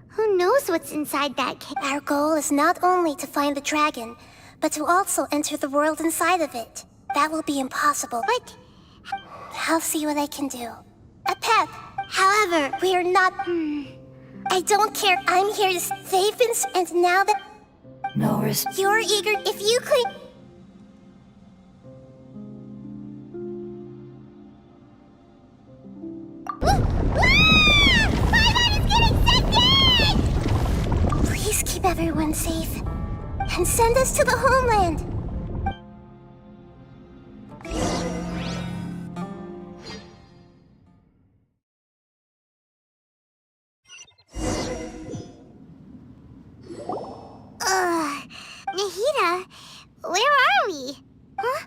S2: Who knows what's inside that cave?
S5: Our goal is not only to find the dragon, but to also enter the world inside of it. That will be impossible.
S2: But
S5: I'll see what I can do. Pep, however, we are not... I don't care. I'm here to save us, and now that
S4: No
S5: you're eager, if you could... Please keep everyone safe. And send us to the homeland.
S2: Nahida, where are we? Huh?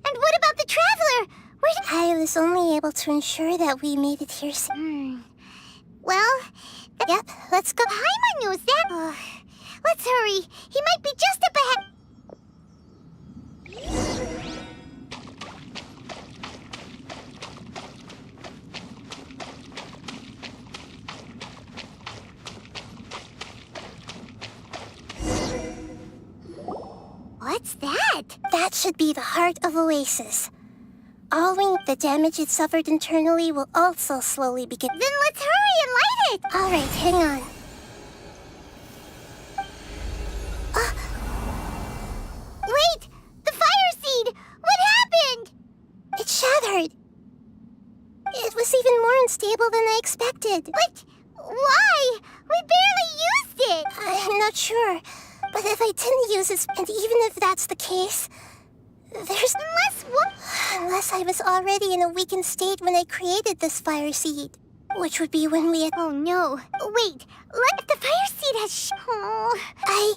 S2: And what about the Traveler? Where did...
S5: I was only able to ensure that we made it here safe.
S2: Well...
S5: Yep, let's go.
S2: Paimon knows that. Let's hurry. He might be just up ahead. What's that?
S5: That should be the heart of Oasis. All the damage it suffered internally will also slowly begin.
S2: Then let's hurry and light it.
S5: All right, hang on.
S2: Wait! The fire seed! What happened?
S5: It shattered. It was even more unstable than I expected.
S2: But why? We barely used it!
S5: I'm not sure. But if I didn't use it, and even if that's the case, there's...
S2: Unless what?
S5: Unless I was already in a weakened state when I created this fire seed. Which would be when we...
S2: Oh no. Wait, if the fire seed has oh.
S5: I...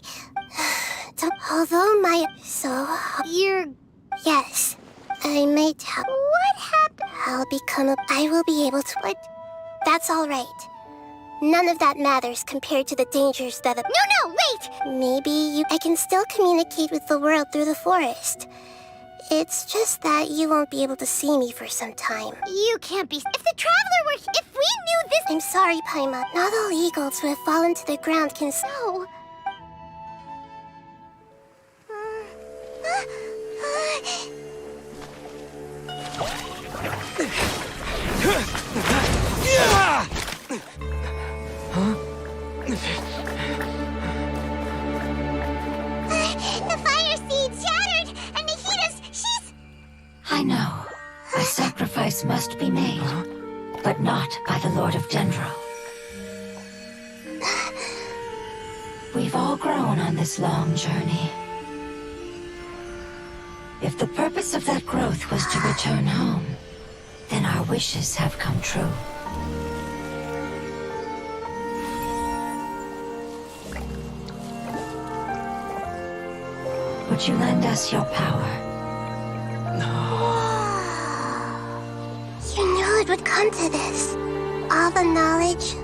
S5: don't... Although my... So...
S2: You're...
S5: Yes. I might have...
S2: What happened?
S5: I'll become a... I will be able to...
S2: But...
S5: That's all right. None of that matters compared to the dangers that...
S2: No, wait!
S5: Maybe I can still communicate with the world through the forest. It's just that you won't be able to see me for some time.
S2: You can't be... If the Traveler were... If we knew this...
S5: I'm sorry, Paimon. Not all eagles who have fallen to the ground can...
S2: No. The fire seed shattered, and Nahida's... She's...
S4: I know. A sacrifice must be made, but not by the Lord of Dendro. We've all grown on this long journey. If the purpose of that growth was to return home, then our wishes have come true. Would you lend us your power?
S5: You knew it would come to this. All the knowledge,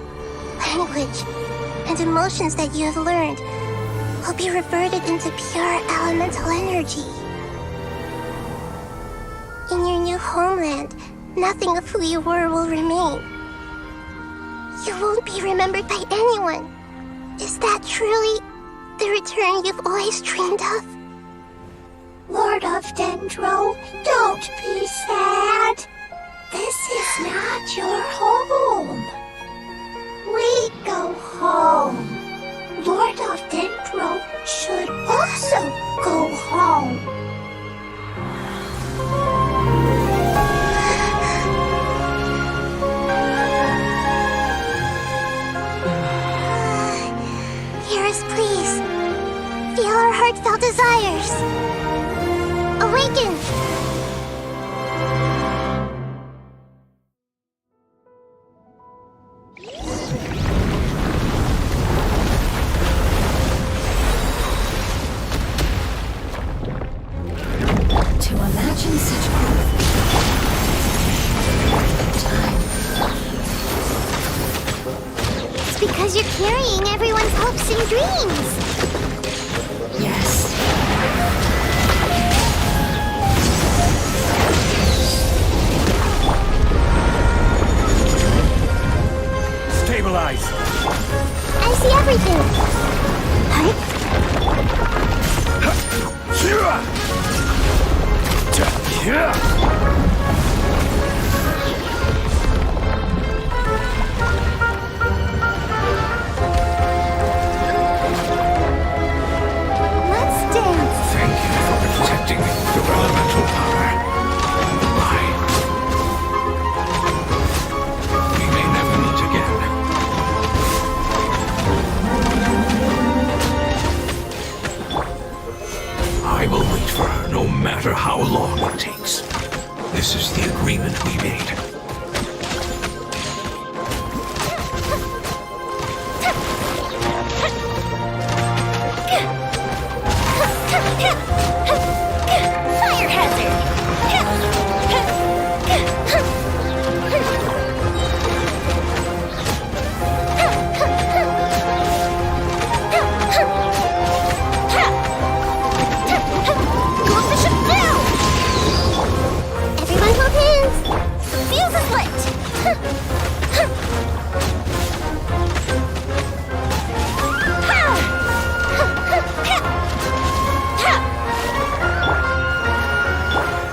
S5: language, and emotions that you have learned will be reverted into pure elemental energy. In your new homeland, nothing of who you were will remain. You won't be remembered by anyone. Is that truly the return you've always dreamed of?
S6: Lord of Dendro, don't be sad. This is not your home. We go home. Lord of Dendro should also go home.
S5: Hear us, please. Feel our heartfelt desires. Awaken!
S4: To imagine such growth time.
S2: It's because you're carrying everyone's hopes and dreams.
S4: Yes.
S3: Stabilize!
S2: I see everything. Let's dance.
S7: Thank you for protecting me with your elemental power. Goodbye. We may never meet again. I will wait for her no matter how long it takes. This is the agreement we made.
S2: Fire hazard. Goldfish of blue. Everyone hold hands. Fuse is lit.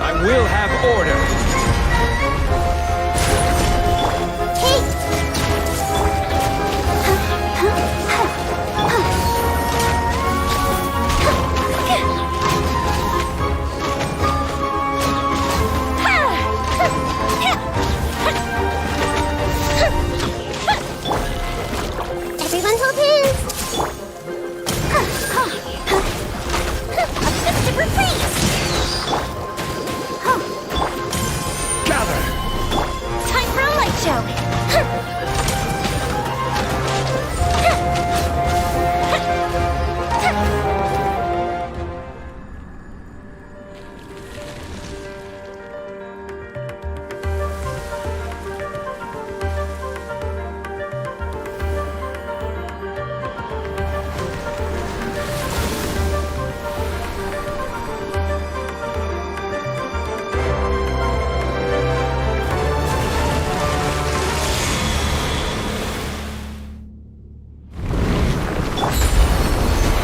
S3: I will have order.
S2: Everyone hold hands. Obsessive freeze.
S3: Gather!
S2: Time for a light show.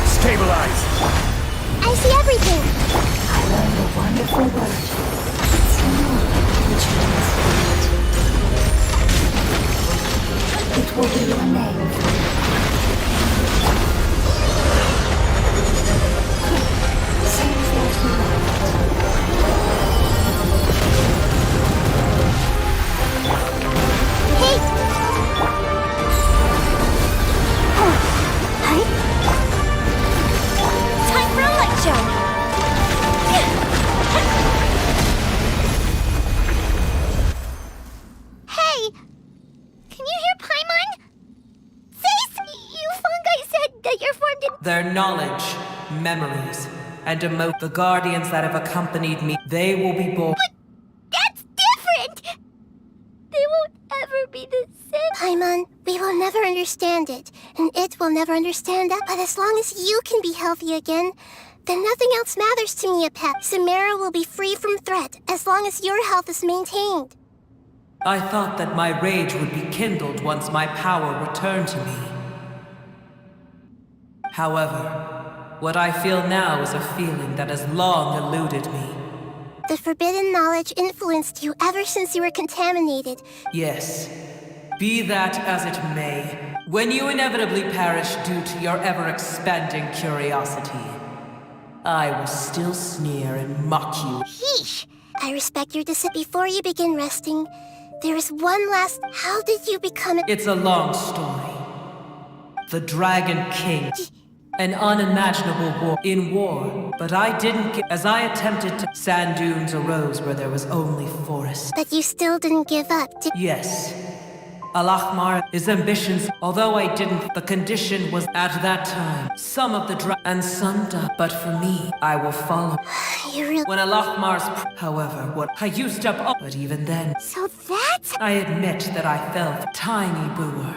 S3: Stabilize!
S2: I see everything.
S4: I learned a wonderful word. Senor, which means light. It will be your name. Save what you
S2: Hey. Time for a light show.
S8: knowledge, memories, and the guardians that have accompanied me, they will be born.
S2: That's different! They won't ever be the same.
S5: Paimon, we will never understand it, and it will never understand that. But as long as you can be healthy again, then nothing else matters to me, Apep. Samara will be free from threat as long as your health is maintained.
S8: I thought that my rage would be kindled once my power returned to me. However, what I feel now is a feeling that has long eluded me.
S5: The forbidden knowledge influenced you ever since you were contaminated.
S8: Yes, be that as it may, when you inevitably perish due to your ever-expanding curiosity, I will still sneer and mock you.
S2: Sheesh.
S5: I respect your decision. Before you begin resting, there is one last... How did you become a...
S8: It's a long story. The Dragon King. An unimaginable war. But I didn't get... As I attempted to... Sand dunes arose where there was only forest.
S5: But you still didn't give up, did...
S8: Yes. Al-Ahmar, his ambitions, although I didn't, the condition was at that time. Some of the and some died. But for me, I will follow.
S5: You really...
S8: When Al-Ahmar's however, what I used up all, but even then,
S2: So that's...
S8: I admit that I felt tiny booer.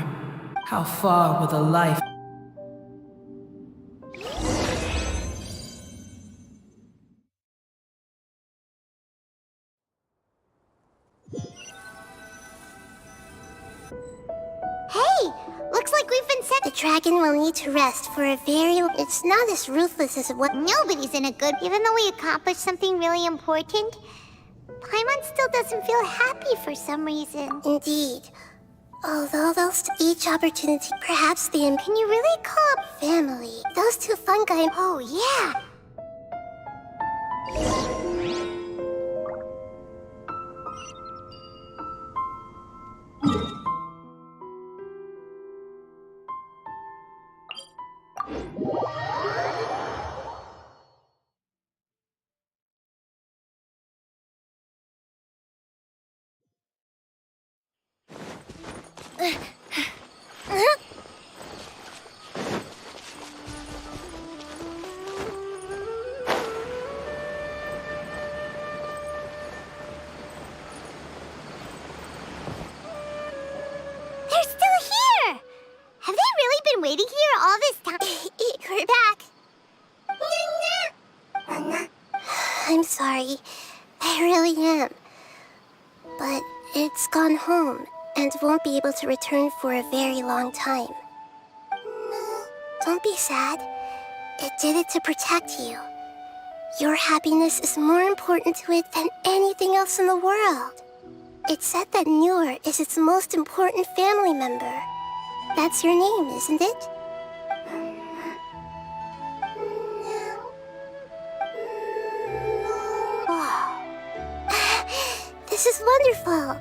S8: How far will the life...
S2: Hey! Looks like we've been sent...
S5: The dragon will need to rest for a very... It's not as ruthless as what...
S2: Nobody's in a good... Even though we accomplished something really important, Paimon still doesn't feel happy for some reason.
S5: Indeed. Although those... Each opportunity, perhaps the...
S2: Can you really call up...
S5: Family. Those two fungi...
S2: Oh, yeah! They're still here! Have they really been waiting here all this time?
S5: We're back. I'm sorry. I really am. But it's gone home and won't be able to return for a very long time. Don't be sad. It did it to protect you. Your happiness is more important to it than anything else in the world. It's said that Newer is its most important family member. That's your name, isn't it? Wow. This is wonderful.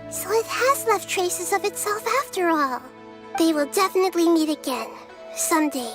S5: So it has left traces of itself after all. They will definitely meet again, someday.